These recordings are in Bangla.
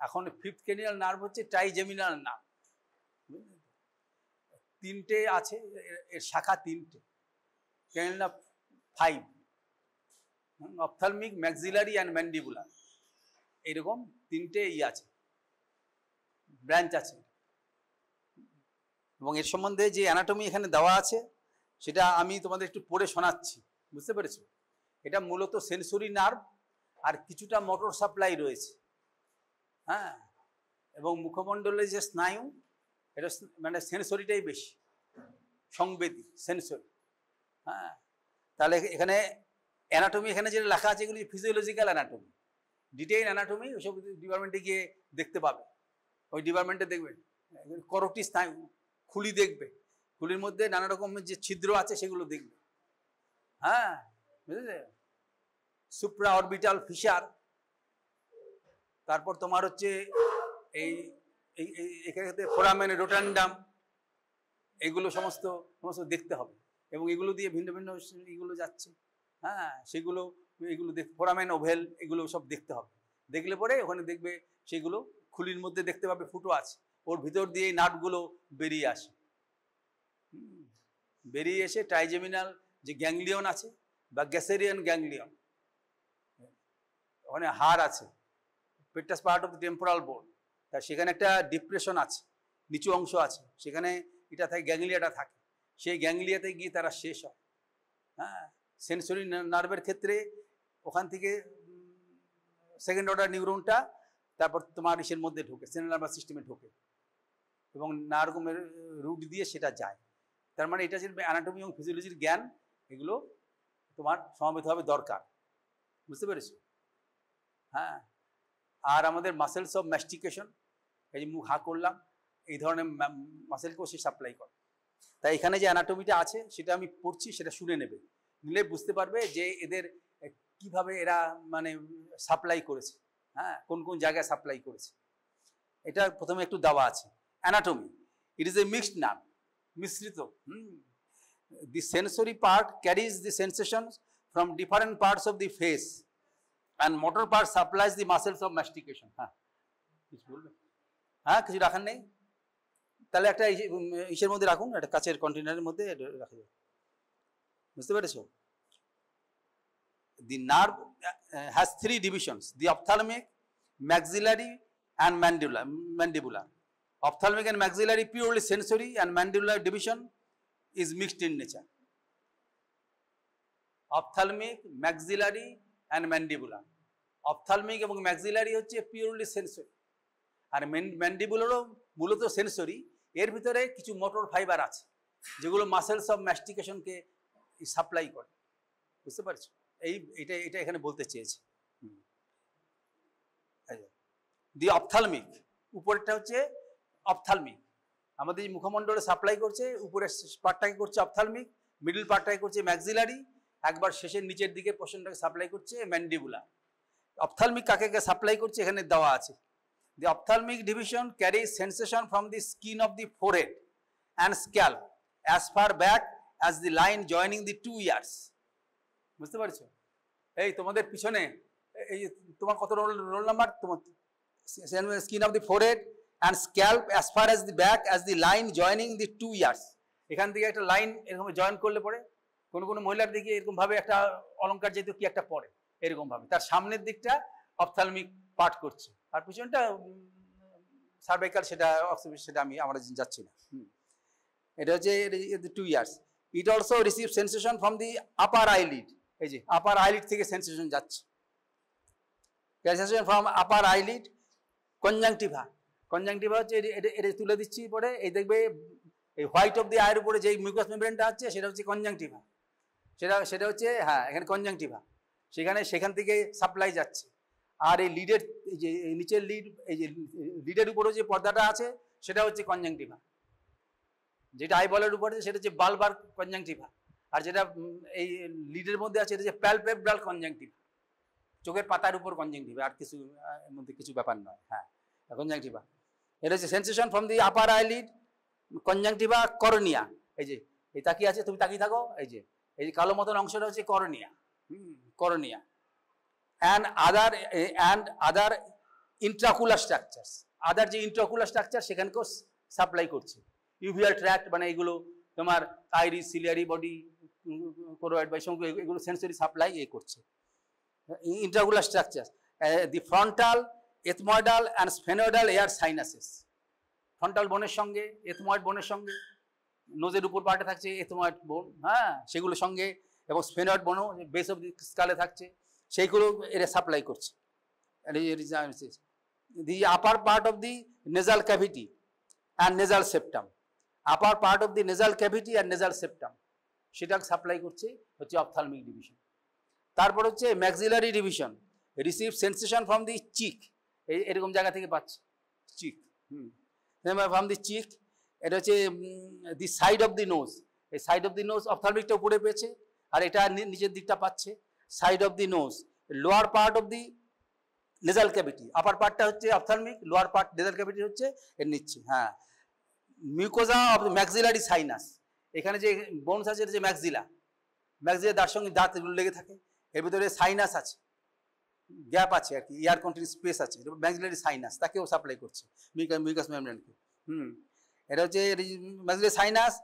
এখন ফিফথ ক্রেনিয়াল নার্ভ হচ্ছে ট্রাইজেমিনাল নার্ভ, তিনটে আছে, এর শাখা তিনটে, cranial nerve 5, ophthalmic, maxillary and mandibular, এইরকম তিনটে আছে, ব্রাঞ্চ আছে। এবং এর সম্বন্ধে যে অ্যানাটমি এখানে দেওয়া আছে সেটা আমি তোমাদের একটু পড়ে শোনাচ্ছি, বুঝতে পেরেছো? এটা মূলত সেন্সরি নার্ভ আর কিছুটা মোটর সাপ্লাই রয়েছে, হ্যাঁ। এবং মুখমণ্ডলের যে স্নায়ু, এটা মানে সেন্সরিটাই বেশি, সংবেদী, সেন্সরি, হ্যাঁ। তাহলে এখানে অ্যানাটমি, এখানে যেটা লেখা আছে এগুলি ফিজিওলজিক্যাল অ্যানাটমি, ডিটেইল অ্যানাটমি ওইসব ডিপার্টমেন্টে গিয়ে দেখতে পাবে, ওই ডিপার্টমেন্টে দেখবে করোটি স্নায়ু, খুলি দেখবে, খুলির মধ্যে নানা রকমের যে ছিদ্র আছে সেগুলো দেখবে, হ্যাঁ, বুঝলে? সুপ্রা অরবিটাল ফিশার, তারপর তোমার হচ্ছে এই এখানে ফোরামেন রোটান্ডাম, এগুলো সমস্ত দেখতে হবে। এবং এগুলো দিয়ে ভিন্ন ভিন্ন এগুলো যাচ্ছে, হ্যাঁ, সেগুলো এগুলো ফোরামেন ওভেল এগুলো সব দেখতে হবে। দেখলে পরে ওখানে দেখবে সেগুলো খুলির মধ্যে দেখতে পাবে ফুটো আছে, ওর ভিতর দিয়ে এই নাটগুলো বেরিয়ে আসে, বেরিয়ে এসে ট্রাইজেমিনাল যে গ্যাংলিয়ন আছে বা গ্যাসেরিয়ান গ্যাংলিয়ন, ওখানে হাড় আছে, পেটাস পার্ট অফ দ্য টেম্পোরাল বোন, তা সেখানে একটা ডিপ্রেশন আছে, নিচু অংশ আছে, সেখানে এটা থাকে, গ্যাংলিয়াটা থাকে, সেই গ্যাংলিয়াতে গিয়ে তারা শেষ হয়, হ্যাঁ। সেন্সরি নার্ভের ক্ষেত্রে ওখান থেকে সেকেন্ড অর্ডার নিউরনটা তারপর তোমার ইসের মধ্যে ঢোকে, সেন্ট্রাল নার্ভাস সিস্টেমে ঢোকে এবং নার্ভের রুট দিয়ে সেটা যায়। তার মানে এটা যে অ্যানাটমি এবং ফিজিওলজির জ্ঞান, এগুলো তোমার সমবেতভাবে দরকার, বুঝতে পেরেছো? হ্যাঁ। আর আমাদের মাসেলস অফ ম্যাস্টিকেশন, এই যে মুখ হা করলাম, এই ধরনের মাসেলকেও সে সাপ্লাই করে। তাই এখানে যে অ্যানাটমিটা আছে সেটা আমি পড়ছি, সেটা শুনে নেবে, নিলে বুঝতে পারবে যে এদের কিভাবে এরা মানে সাপ্লাই করেছে, হ্যাঁ, কোন কোন জায়গায় সাপ্লাই করেছে। এটা প্রথমে একটু দেওয়া আছে। Anatomy, it is a mixed nerve, মিশ্রিত। The sensory part carries the sensation from different parts of the face and motor part supplies the muscles of mastication. হ্যাঁ, কিছু বলবে? হ্যাঁ, কিছু রাখার নেই? তাহলে একটা ইসের মধ্যে রাখুন, একটা কাচের কন্টেনারের মধ্যে রাখা যাবে, বুঝতে পেরেছো? The nerve has 3 divisions: the ophthalmic, maxillary, and mandibular. Ophthalmic and maxillary purely sensory, and mandibular division is mixed in nature. Ophthalmic, maxillary, and mandibular. Ophthalmic এবং maxillary হচ্ছে purely sensory, আর ম্যান্ডিবুলারও মূলত সেন্সরি। এর ভিতরে কিছু মোটর ফাইবার আছে যেগুলো মাসেলস অফ ম্যাস্টিকেশনকে সাপ্লাই করে, বুঝতে পারছো? এটা এখানে বলতে চেয়েছে। দি অপথ্যালমিক, উপরেরটা হচ্ছে অপথ্যালমিক, আমাদের মুখমণ্ডলে সাপ্লাই করছে, উপরের পার্টটাকে করছে অপথ্যালমিক, মিডল পার্টটাকে করছে ম্যাক্সিলারি, একবার শেষের নিচের দিকে পোর্শনটাকে সাপ্লাই করছে ম্যান্ডিবুলার। অপথ্যালমিক কাকে সাপ্লাই করছে এখানে দেওয়া আছে। The ophthalmic division carries sensation from the skin of the forehead and scalp as far back as the line joining the 2 ears. বুঝতে পারছো? এই তোমাদের পিছনে এই তোমার কত রোল নাম্বার? তোমার skin of the forehead and scalp as far as the back as the line joining the 2 ears. এখান থেকে একটা লাইন এরকম জয়েন করলে পরে কোন মহিলার দিকে এরকম ভাবে একটা অলংকার যেহেতু কি একটা পড়ে এরকম ভাবে, তার সামনের দিকটা অপথ্যালমিক পার্ট করছে, আর পিছনটা সার্ভাইকাল, সেটা আমরা যাচ্ছি না। এটা হচ্ছে 2 years. It also receive sensation from the upper eyelid, এই যে আপার আইলিড থেকে সেন্সেশন যাচ্ছে, sensation from upper eyelid. Conjunctiva, conjunctiva হচ্ছে এটা তুলে দিচ্ছি পরে, এই দেখবে এই হোয়াইট অফ দি আইয়ের উপরে যে মিউকাস মেমব্রেনটা আছে সেটা হচ্ছে কনজাংটিভা, সেটা হচ্ছে, হ্যাঁ, এখানে কনজাংটিভা, সেখান থেকে সাপ্লাই যাচ্ছে। আর এই লিডের, এই যে নিচের লিড, এই যে লিডের উপরে যে পর্দাটা আছে সেটা হচ্ছে কনজাংটিভা, যেটা আইবলের উপরে সেটা হচ্ছে বালবার কনজাংটিভা, আর যেটা এই লিডের মধ্যে আছে এটা হচ্ছে প্যালপেব্রাল কনজাংটিভা, চোখের পাতার উপর কনজাংটিভা, আর কিছু এর মধ্যে কিছু ব্যাপার নয়। হ্যাঁ, কনজাংটিভা, এটা হচ্ছে sensation from the upper eyelid, conjunctiva, cornea, এই যে এই তাকিয়ে আছে, তুমি তাকিয়ে থাকো, এই যে কালো মতন অংশটা হচ্ছে cornea, cornea. And other intraocular structure, other যে ইন্ট্রাকুলার স্ট্রাকচার সেখানকেও সাপ্লাই করছে। ইউভিয়াল ট্র্যাক্ট মানে এগুলো তোমার আইরিস, সিলিয়ারি বডি, কোরোয়েড বা এগুলো সেন্সরি সাপ্লাই করছে। Intraocular structure, the frontal, ethmoidal and sphenoidal air sinuses. Frontal বোনের সঙ্গে এথময়েড বোনের সঙ্গে, নোজের উপর পার্টে থাকছে এথময়েড বোন, হ্যাঁ সেগুলোর সঙ্গে, এবং স্ফেনয়েড বোনও বেস অফ দি স্কালে থাকছে, সেইগুলো এরা সাপ্লাই করছে। The upper part of the nasal cavity and nasal septum, upper part of the nasal cavity and nasal septum, সেটা সাপ্লাই করছে হচ্ছে অপথ্যালমিক ডিভিশন। তারপর হচ্ছে maxillary division, receive sensation from the cheek, এরকম জায়গা থেকে পাচ্ছে চিক, ফ্রম দি চিক। এটা হচ্ছে the side of the nose, এই সাইড অফ দি নোজ অপথ্যালমিকটা উপরে পেয়েছে, আর এটা নিচের দিকটা পাচ্ছে side of the nose. Lower part of the nasal cavity, upper পার্টটা হচ্ছে ophthalmic, lower part nasal cavity হচ্ছে এর নিচ্ছে। হ্যাঁ, মিউকোজা অফ ম্যাক্সিলারি সাইনাস, এখানে যে বোনস আছে যে ম্যাক্সিলা, ম্যাক্সিলা দাঁত সঙ্গে দাঁত এগুলো লেগে থাকে, এর ভিতরে সাইনাস আছে, গ্যাপ আছে আর কি, এয়ার কন্ট্রির স্পেস আছে, ম্যাক্সিলারি সাইনাস, তাকেও সাপ্লাই করছে মিউকাস মেমব্রেনকে। এটা হচ্ছে ম্যাক্সিলারি সাইনাস।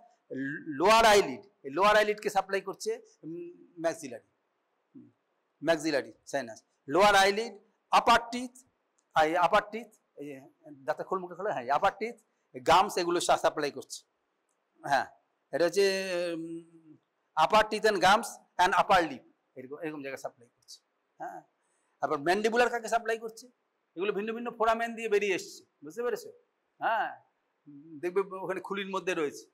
লোয়ার আইলিড, এই লোয়ার আইলিডকে সাপ্লাই করছে maxillary sinus. Lower eyelid, upper teeth, upper teeth, এই যে দাঁতের খোল মুখে খোলে, হ্যাঁ আপার টিথ, গামস, এগুলো সাপ্লাই করছে। হ্যাঁ, এটা হচ্ছে upper teeth and gums and upper lip, এরকম এরকম জায়গায় সাপ্লাই করছে। হ্যাঁ, তারপর ম্যান্ডিবুলার কাকে সাপ্লাই করছে, এগুলো ভিন্ন ভিন্ন ফোরামেন দিয়ে বেরিয়ে এসছে, বুঝতে পেরেছো? হ্যাঁ, দেখবে ওখানে খুলির মধ্যে রয়েছে,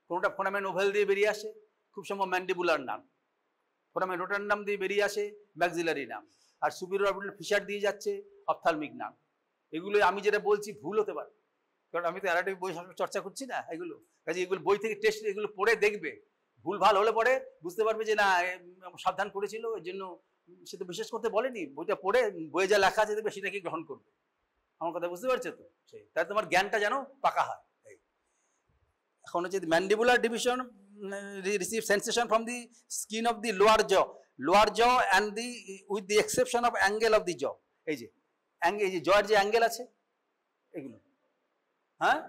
কোনোটা ফোরামেন ওভেল দিয়ে বেরিয়ে আসে, খুব সম্ভব ম্যান্ডিবুলার নাম, ফোরামেন রোটান্ডাম দিয়ে বেরিয়ে আসে ম্যাক্সিলারি নাম, আর সুপিরিয়র অরবিটাল ফিশার দিয়ে যাচ্ছে অপথ্যালমিক নাম। এগুলো আমি যেটা বলছি ভুল হতে পারে, কারণ আমি তো অ্যানাটমি বই চর্চা করছি না, এগুলো কাজে এগুলো বই থেকে টেস্ট, এগুলো পড়ে দেখবে, ভুল ভাল হলে পরে বুঝতে পারবে যে না সাবধান করেছিল, ওই জন্য সে তো বিশেষ করতে বলেনি, বইটা পড়ে বইয়ে যা লেখা আছে দেখবে সেটাকে গ্রহণ করবে। আমার কথা বুঝতে পারছো তো? সেই তাই তোমার জ্ঞানটা যেন পাকা হয়। এখন হচ্ছে mandibular division, receive sensation from the skin of the lower জ, লোয়ার জ and the with the exception of angle of the জ, এই যে এই যে জয়ের যে অ্যাঙ্গেল আছে এগুলো, হ্যাঁ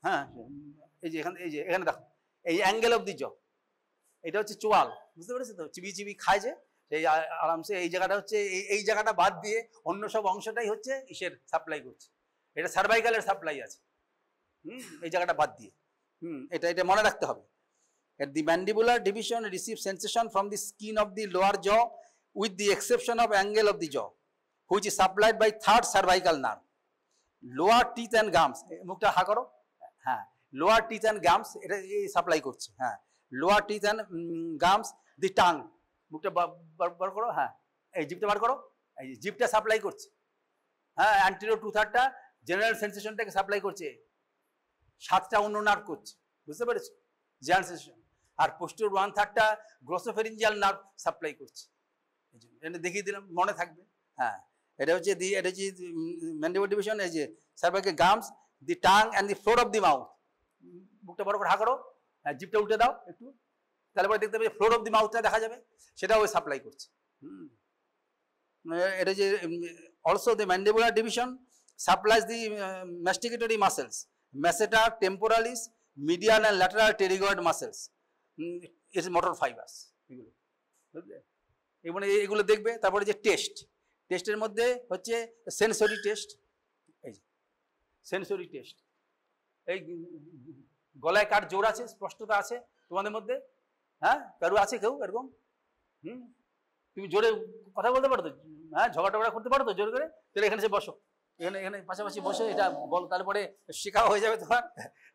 হ্যাঁ এই যে এখানে, এই যে এখানে দেখো এই অ্যাঙ্গেল অফ দি জ, এটা হচ্ছে চোয়াল, বুঝতে পেরেছো তো? চিবি চিবি খায় যে সেই আরামসে, এই জায়গাটা হচ্ছে এই জায়গাটা বাদ দিয়ে অন্য সব অংশটাই হচ্ছে ইসের সাপ্লাই করছে, এটা সার্ভাইকালের সাপ্লাই আছে, এই জায়গাটা বাদ দিয়ে, এটা মনে রাখতে হবে। At the mandibular division receive sensation from the skin of the lower jaw with the exception of angle of the jaw, which is supplied by third cervical nerve. Lower teeth and gums, মুখটা হা করো, হ্যাঁ lower teeth and gums এটা সাপ্লাই করছে। হ্যাঁ, lower teeth and gums, the tongue, মুখটা বার করো, হ্যাঁ এই জিভটা বার করো, এই জিভটা সাপ্লাই করছে। হ্যাঁ, অ্যান্টেরিয়র 2/3 জেনারেল সেন্সেশনটাকে সাপ্লাই করছে, 7টা অন্য নার্ভ করছে, বুঝতে পেরেছো? General sensation. আর পোস্টেরিয়র 1/3 গ্রসোফেরিঞ্জিয়াল নার্ভ সাপ্লাই করছে, এই জন্য এটা দেখিয়ে দিলাম, মনে থাকবে। হ্যাঁ, এটা হচ্ছে ম্যান্ডিবুলার ডিভিশন, এই যে cervical gums, the tongue and the floor of the mouth, মুখটা বড় করে হা করো, হ্যাঁ জিভটা উল্টে দাও একটু, তাহলে পরে দেখতে পাবে ফ্লোর অফ দি মাউথটা দেখা যাবে, সেটাও ওই সাপ্লাই করছে। এটা যে also the mandibular division supplies the masticatory muscles, masseter, temporalis, medial and lateral pterygoid muscles, it's motor fibers, এগুলো বুঝলে? এগুলো দেখবে। তারপরে যে টেস্টের মধ্যে হচ্ছে সেন্সরি টেস্ট, এই যে সেন্সরি টেস্ট, এই গলায় কার জোর আছে, স্পষ্টতা আছে তোমাদের মধ্যে? হ্যাঁ, কারো আছে কেউ এরকম? তুমি জোরে কথা বলতে পারো তো? হ্যাঁ, ঝগড়া করতে পারো তো জোর করে? তাহলে এখানে এসে বসো, এখানে পাশাপাশি বসে এটা বল, তারপরে শেখা হয়ে যাবে তোমার।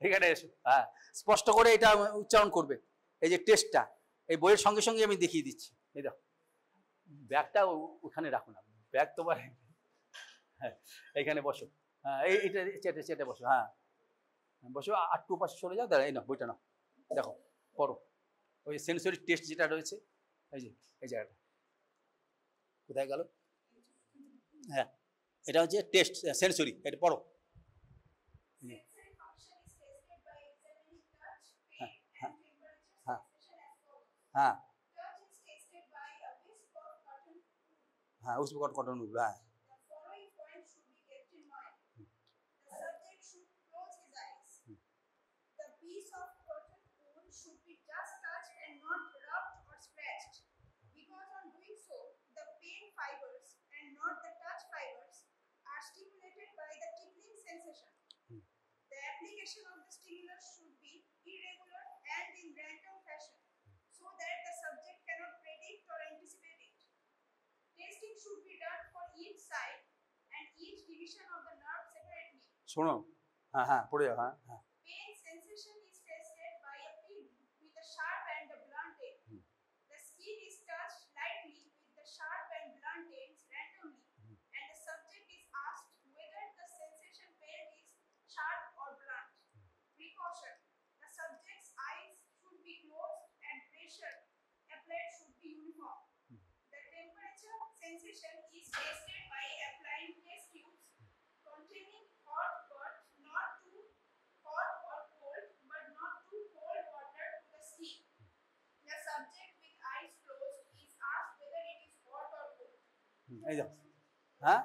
এখানে এসো, হ্যাঁ স্পষ্ট করে এটা উচ্চারণ করবে। এই যে টেস্টটা এই বইয়ের সঙ্গে সঙ্গে আমি দেখিয়ে দিচ্ছি। এই দেখো, ব্যাগটা ওখানে রাখো না, ব্যাগ তোমার, হ্যাঁ এইখানে বসো, হ্যাঁ এইটা চেটে বসো, হ্যাঁ বসো, একটু পাশে সরে যাও, দাঁড়া এই না বইটা নাও, দেখো পড়ো ওই সেন্সরি টেস্ট যেটা রয়েছে, এই যে এই জায়গাটা কোথায় গেল? হ্যাঁ, এটা হচ্ছে টেস্ট সেন্সরি, এটা পড়ো। হ্যাঁ হ্যাঁ, উসবে কটন উল, হ্যাঁ শোনো, হ্যাঁ হ্যাঁ পড়ে যাও, হ্যাঁ হ্যাঁ। Pain sensation is tested by a pin with a sharp and a blunt end. The skin is touched lightly with the sharp and blunt ends randomly, and the subject is asked whether the sensation felt is sharp or blunt. Precaution: the subject's eyes should be closed and pressure applied should be uniform. The temperature sensation is tested by applying test tubes containing hot but not too hot or cold but not too cold water to the skin. The subject with eyes closed is asked whether it is hot or cold. এই যাও, হ্যাঁ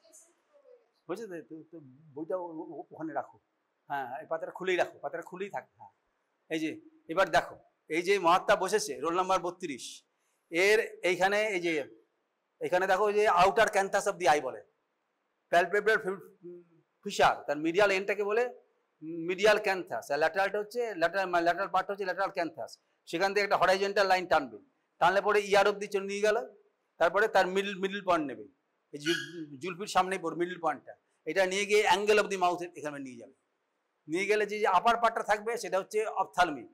This is provided. বুঝছো তো বইটা ওখানে রাখো, হ্যাঁ এই পাতাটা খুলেই রাখো, পাতাটা খুলেই থাকে, হ্যাঁ। এই যে এবার দেখো, এই যে মহাত্মা বসেছে রোল নাম্বার 32, এর এইখানে এই যে এখানে দেখো যে আউটার ক্যান্থাস অফ দি আই বলে, প্যালপেবরাল ফিশার, তার মিডিয়াল এন্ডটাকে বলে মিডিয়াল ক্যান্থাস, আর ল্যাটারালটা হচ্ছে ল্যাটারাল পার্ট হচ্ছে ল্যাটারাল ক্যান্থাস। সেখান থেকে একটা হরাইজন্টাল লাইন টানবে, টানলে পরে ইয়ার অব্দি চলে নিয়ে গেল, তারপরে তার মিডল পয়েন্ট নেবে, এই জুলফির সামনেই পড়বে মিডল পয়েন্টটা, এটা নিয়ে গিয়ে অ্যাঙ্গেল অফ দি মাউথ এখানে নিয়ে যাবে। নিয়ে গেলে যে আপার পার্টটা থাকবে সেটা হচ্ছে অপথ্যালমিক,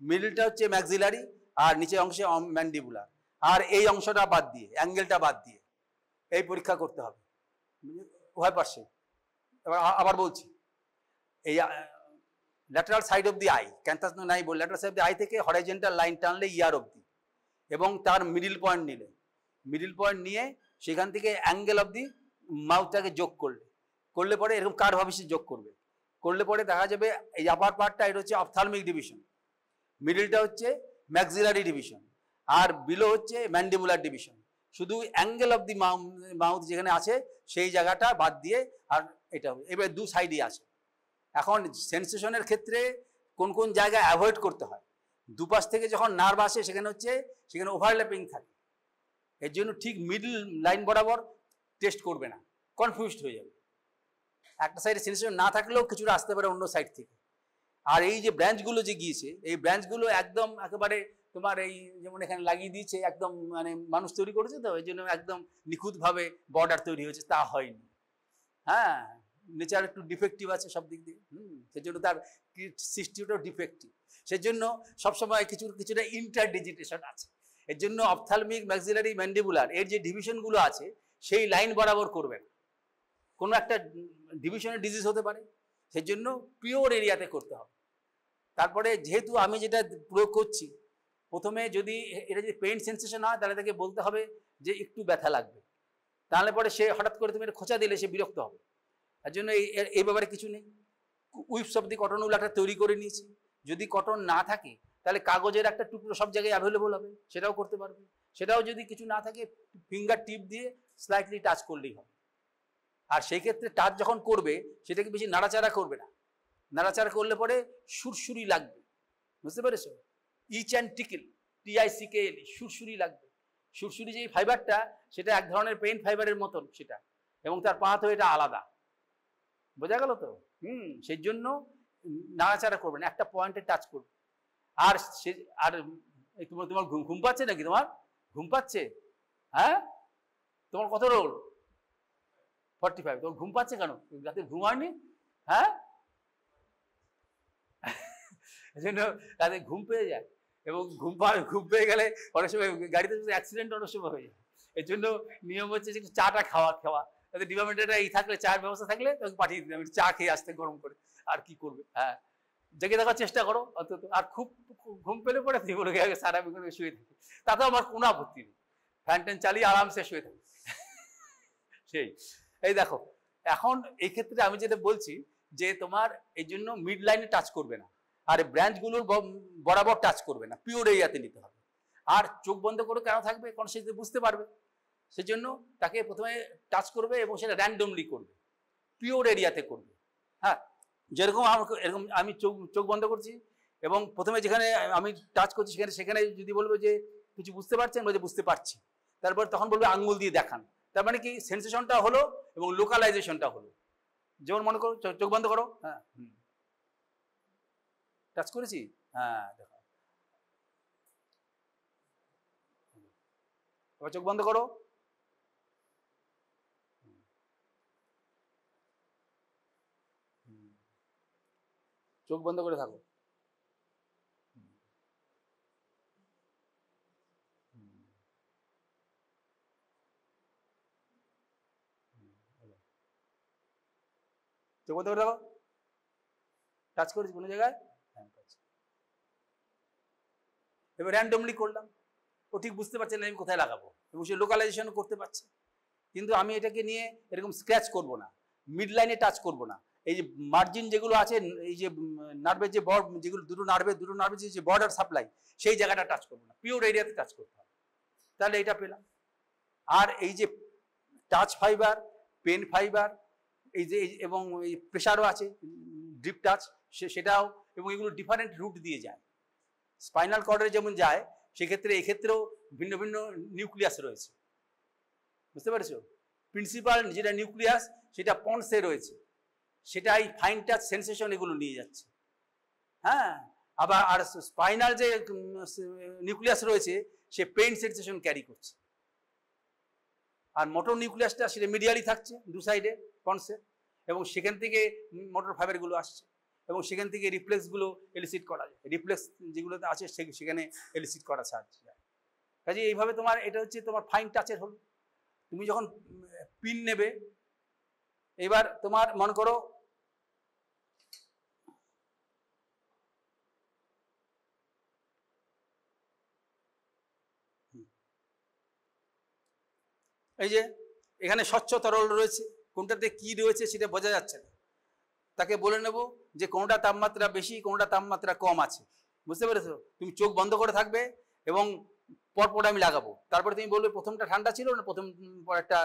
মিডলটা হচ্ছে ম্যাক্সিলারি, আর নিচের অংশে ম্যান্ডিবুলার, আর এই অংশটা বাদ দিয়ে অ্যাঙ্গেলটা বাদ দিয়ে এই পরীক্ষা করতে হবে, উভয় পার্শ্বে। এবার আবার বলছি, এই lateral side of the eye, canthus নাই বল, lateral side of the eye থেকে হরাইজন্টাল লাইন টানলে ইয়ার অব্দি, এবং তার মিডিল পয়েন্ট নিলে, মিডিল পয়েন্ট নিয়ে সেখান থেকে অ্যাঙ্গেল অফ দি মাউথটাকে যোগ করলে পরে এরকম কার্ভ অফিসে যোগ করলে পরে দেখা যাবে এই আপার পার্টটা এটা হচ্ছে অপথ্যালমিক ডিভিশন, মিডিলটা হচ্ছে ম্যাক্সিলারি ডিভিশন, আর বিলো হচ্ছে ম্যান্ডিবুলার ডিভিশন। শুধু অ্যাঙ্গেল অফ দি মাউথ যেখানে আছে সেই জায়গাটা বাদ দিয়ে আর এটা হবে। এবার দু সাইডই আছে। এখন সেন্সেশনের ক্ষেত্রে কোন কোন জায়গায় অ্যাভয়েড করতে হয়, দুপাশ থেকে যখন নার্ভ আসে সেখানে ওভারল্যাপিং থাকে, এর জন্য ঠিক মিডল লাইন বরাবর টেস্ট করবে না, কনফিউজড হয়ে যাবে। একটা সাইডে সেন্সেশন না থাকলেও কিছুটা আসতে পারে অন্য সাইড থেকে। আর এই যে ব্রাঞ্চগুলো যে গিয়েছে, এই ব্রাঞ্চগুলো একদম একেবারে তোমার এই যেমন এখানে লাগিয়ে দিয়েছে, একদম মানে মানুষ তৈরি করেছে তো, এই জন্য একদম নিখুঁতভাবে বর্ডার তৈরি হয়েছে, তা হয়নি। হ্যাঁ, নেচার একটু ডিফেক্টিভ আছে সব দিক দিয়ে, সেজন্য তার সৃষ্টিটাও ডিফেক্টিভ, সেজন্য সবসময় কিছুটা ইন্টারডিজিটেশন আছে। এর জন্য অপথ্যালমিক, ম্যাক্সিলারি, ম্যান্ডিবুলার এর যে ডিভিশনগুলো আছে সেই লাইন বরাবর করবে না, কোনো একটা ডিভিশনের ডিজিজ হতে পারে, সেজন্য পিওর এরিয়াতে করতে হবে। তারপরে যেহেতু আমি যেটা প্রয়োগ করছি, প্রথমে যদি এটা যদি পেইন সেন্সেশন হয় তাহলে তাকে বলতে হবে যে একটু ব্যথা লাগবে, তাহলে পরে সে হঠাৎ করে তুমি খোঁচা দিলে সে বিরক্ত হবে। তার জন্য এই ব্যাপারে কিছু নেই। উইপস অফ দি কটন উল একটা তৈরি করে নিয়েছি, যদি কটন না থাকে তাহলে কাগজের একটা টুকরো সব জায়গায় অ্যাভেলেবল হবে, সেটাও করতে পারবে। সেটাও যদি কিছু না থাকে ফিঙ্গার টিপ দিয়ে স্লাইটলি টাচ করলেই হবে। আর সেই ক্ষেত্রে টাচ যখন করবে সেটাকে বেশি নাড়াচাড়া করবে না, নাড়াচাড়া করলে পরে সুরসুরি লাগবে, বুঝতে পেরেছো? ইচ অ্যান্ড টিকেল, TICKL, সুরসুরি লাগবে। সুরসুরি যে ফাইবারটা সেটা এক ধরনের পেইন ফাইবারের মতন সেটা, এবং তার পাত এটা আলাদা, বোঝা গেল তো? সেই জন্য নাড়াচাড়া করবে না, একটা পয়েন্টে টাচ করবে। আর তোমার ঘুম পাচ্ছে নাকি? তোমার ঘুম পাচ্ছে? হ্যাঁ, তোমার কত রোল? 45। তোমার ঘুম পাচ্ছে কেন? রাতে ঘুম হয়নি? হ্যাঁ, এজন্য রাতে ঘুম পেয়ে যায়, এবং ঘুম পেয়ে গেলে অনেক সময় গাড়িতে অ্যাক্সিডেন্ট অনেক সময় হয়ে যায়। এর জন্য নিয়ম হচ্ছে যে চাটা খাওয়া, তাতে ডিপার্টমেন্টে এই থাকলে, চায়ের ব্যবস্থা থাকলে তাকে পাঠিয়ে দিলাম, চা খেয়ে আসতে গরম করে, আর কি করবে। হ্যাঁ, জেগে দেখার চেষ্টা করো অন্তত। আর খুব ঘুম পেলে পরে তুমি বলে সারা বিকেলে শুয়ে থাকি, তাতেও আমার কোনো আপত্তি নেই, ফ্যান ট্যান চালিয়ে আরামসে শুয়ে থাকি। সেই এই দেখো, এখন এই ক্ষেত্রে আমি যেটা বলছি যে তোমার এই জন্য মিড লাইনে টাচ করবে না, আর ব্রাঞ্চগুলোর বরাবর টাচ করবে না, পিওর এরিয়াতে নিতে হবে। আর চোখ বন্ধ করে কেন থাকবে? কারণ সে বুঝতে পারবে, সেজন্য তাকে প্রথমে টাচ করবে এবং সেটা র্যান্ডমলি করবে, পিওর এরিয়াতে করবে। হ্যাঁ, যেরকম এরকম আমি চোখ বন্ধ করছি এবং প্রথমে যেখানে আমি টাচ করছি সেখানে যদি বলবো যে কিছু বুঝতে পারছেন, বলছে বুঝতে পারছি, তারপর তখন বলবে আঙ্গুল দিয়ে দেখান, তার মানে কি সেন্সেশনটা হলো এবং লোকালাইজেশনটা হলো। যেমন মনে করো চোখ বন্ধ করো, হ্যাঁ টাচ করেছি, হ্যাঁ দেখো, এবার চোখ বন্ধ করো, চোখ বন্ধ করে থাকো। চোখ বন্ধ করে থাকো। টাচ করেছি কোনো জায়গায়? এবার র্যান্ডমলি করলাম, ও ঠিক বুঝতে পারছে না আমি কোথায় লাগাবো, এবং সে লোকালাইজেশন করতে পারছে। কিন্তু আমি এটাকে নিয়ে এরকম স্ক্র্যাচ করব না, মিড লাইনে টাচ করব না। এই যে মার্জিন যেগুলো আছে, এই যে নার্ভের যে যেগুলো দুটো নার্ভের যে বর্ডার সাপ্লাই, সেই জায়গাটা টাচ করবো না, পিওর এরিয়াতে টাচ করতে হবে। তাহলে এটা পেলাম। আর এই যে টাচ ফাইবার, পেন ফাইবার, এই যে এবং এই প্রেশারও আছে, ড্রিপ টাচ, সেটাও, এবং এগুলো ডিফারেন্ট রুট দিয়ে যায়। স্পাইনাল কর্ডে যেমন যায়, সেক্ষেত্রে এক্ষেত্রেও ভিন্ন ভিন্ন নিউক্লিয়াস রয়েছে, বুঝতে পেরেছো? প্রিন্সিপাল যেটা নিউক্লিয়াস সেটা পন্সে রয়েছে, সেটা এই ফাইন টাচ সেন্সেশন এগুলো নিয়ে যাচ্ছে। হ্যাঁ, আবার আর স্পাইনাল যে নিউক্লিয়াস রয়েছে সে পেইন সেন্সেশন ক্যারি করছে। আর মোটর নিউক্লিয়াসটা সেটা মিডিয়ালি থাকছে দু সাইডে পন্সে, এবং সেখান থেকে মোটর ফাইবারগুলো আসছে, এবং সেখান থেকে রিফ্লেক্সগুলো এলিসিট করা যায়। রিফ্লেক্স যেগুলোতে আছে সেখানে এলিসিট করা সাহায্য যায়। কাজে এইভাবে তোমার এটা হচ্ছে তোমার ফাইন টাচের হলো। তুমি যখন পিন নেবে, এবার তোমার মনে করো এই যে এখানে স্বচ্ছ তরল রয়েছে, কোনটাতে কি রয়েছে সেটা বোঝা যাচ্ছে না। তাকে বলে নেব যে কোনটা তাপমাত্রা বেশি, কোনটা তাপমাত্রা কম আছে, বুঝতে পেরেছো? তুমি চোখ বন্ধ করে থাকবে এবং পরপর আমি লাগাবো, তারপরে তুমি বলবে প্রথমটা ঠান্ডা ছিল না প্রথম পরেরটা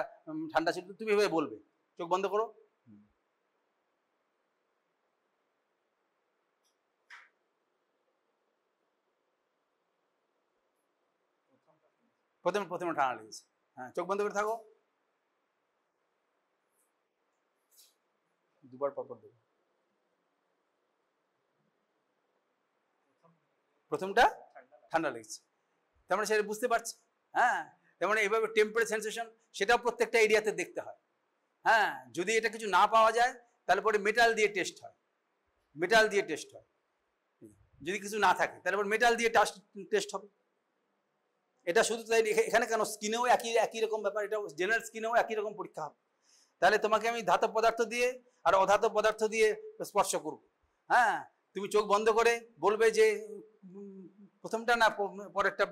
ঠান্ডা ছিল, তুমি এভাবে বলবে। চোখ বন্ধ করো। প্রথমে ঠান্ডা লেগেছে। হ্যাঁ, চোখ বন্ধ করে থাকো, দুবার পরপর দেবো। প্রথমটা ঠান্ডা লেগেছে, তার মানে সেটা বুঝতে পারছি। হ্যাঁ, তার মানে এইভাবে টেম্পারেচার সেন্সেশন সেটাও প্রত্যেকটা এরিয়াতে দেখতে হয়। হ্যাঁ, যদি এটা কিছু না পাওয়া যায় তাহলে পরে মেটাল দিয়ে টেস্ট হয়, মেটাল দিয়ে টেস্ট হয়। যদি কিছু না থাকে তাহলে পরে মেটাল দিয়ে টেস্ট হবে। এটা শুধু তাই এখানে কেন, স্কিনেও একই রকম ব্যাপার, এটা জেনারেল স্কিনেও একই রকম পরীক্ষা হবে। তাহলে তোমাকে আমি ধাতব পদার্থ দিয়ে আর অধাতব পদার্থ দিয়ে স্পর্শ করব। হ্যাঁ, তুমি চোখ বন্ধ করে বলবে যে প্রথমটা না পরেরটা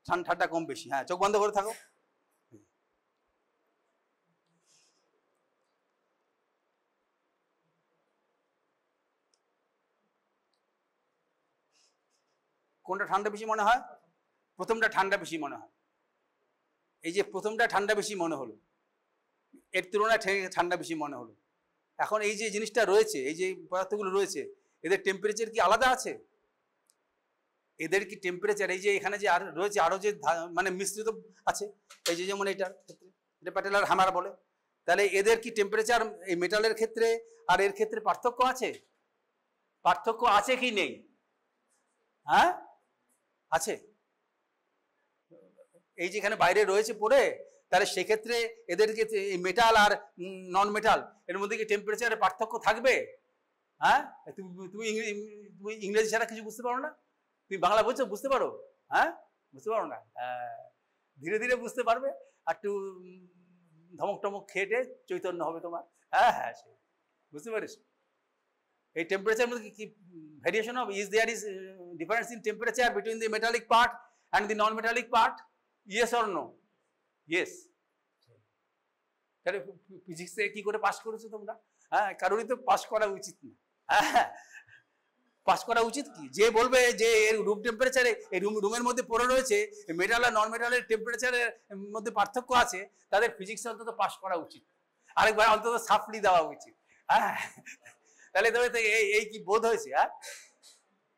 ঠান্ডা কম বেশি। হ্যাঁ, চোখ বন্ধ করে থাকো। কোনটা ঠান্ডা বেশি মনে হয়? প্রথমটা ঠান্ডা বেশি মনে হয়। এই যে প্রথমটা ঠান্ডা বেশি মনে হলো, এর তুলনায় ঠান্ডা বেশি মনে হলো। এখন এই যে জিনিসটা রয়েছে, এই যে পদার্থগুলো রয়েছে, এদের টেম্পারেচার কি আলাদা আছে? এদের কি টেম্পারেচার, এই যে এখানে যে আর রয়েছে আরো যে মানে মিশ্রিত আছে, এই যে যেমন এটার ক্ষেত্রে এটা প্যাটেলার হ্যামার বলে, তাহলে এদের কি টেম্পারেচার এই মেটালের ক্ষেত্রে আর এর ক্ষেত্রে পার্থক্য আছে? পার্থক্য আছে কি নেই? হ্যাঁ, আছে। এই যেখানে বাইরে রয়েছে পড়ে, তাহলে সেক্ষেত্রে এদেরকে মেটাল আর নন মেটাল এর মধ্যে কি টেম্পারেচারের পার্থক্য থাকবে? হ্যাঁ, তুমি ইংরেজি ছাড়া কিছু বুঝতে পারো না? তুমি বাংলা বলছো, বুঝতে পারো? হ্যাঁ, বুঝতে পারো না? ধীরে ধীরে বুঝতে পারবে, আর একটু ধমক টমক খেটে চৈতন্য হবে তোমার। হ্যাঁ হ্যাঁ, সে বুঝতে পারিস। এই টেম্পারেচার মধ্যে কি ভেরিয়েশন হবে? Is there is difference in temperature between the metallic part and the non metallic part? Yes or no? Yes. তাহলে ফিজিক্সে কি করে পাস করেছো তোমরা? হ্যাঁ, কারোরই তো পাস করা উচিত না। হ্যাঁ, পাস করা উচিত কি? যে বলবে যে এর রুম টেম্পারেচারে, এই রুমের মধ্যে পড়ে রয়েছে মেটাল আর নন মেটালের টেম্পারেচারের মধ্যে পার্থক্য আছে, তাদের ফিজিক্সে অন্তত পাস করা উচিত, আরেকবার অন্তত সাপ্লি দেওয়া উচিত। হ্যাঁ, তাহলে তবে তো এই কি বোধ হয়েছে? হ্যাঁ,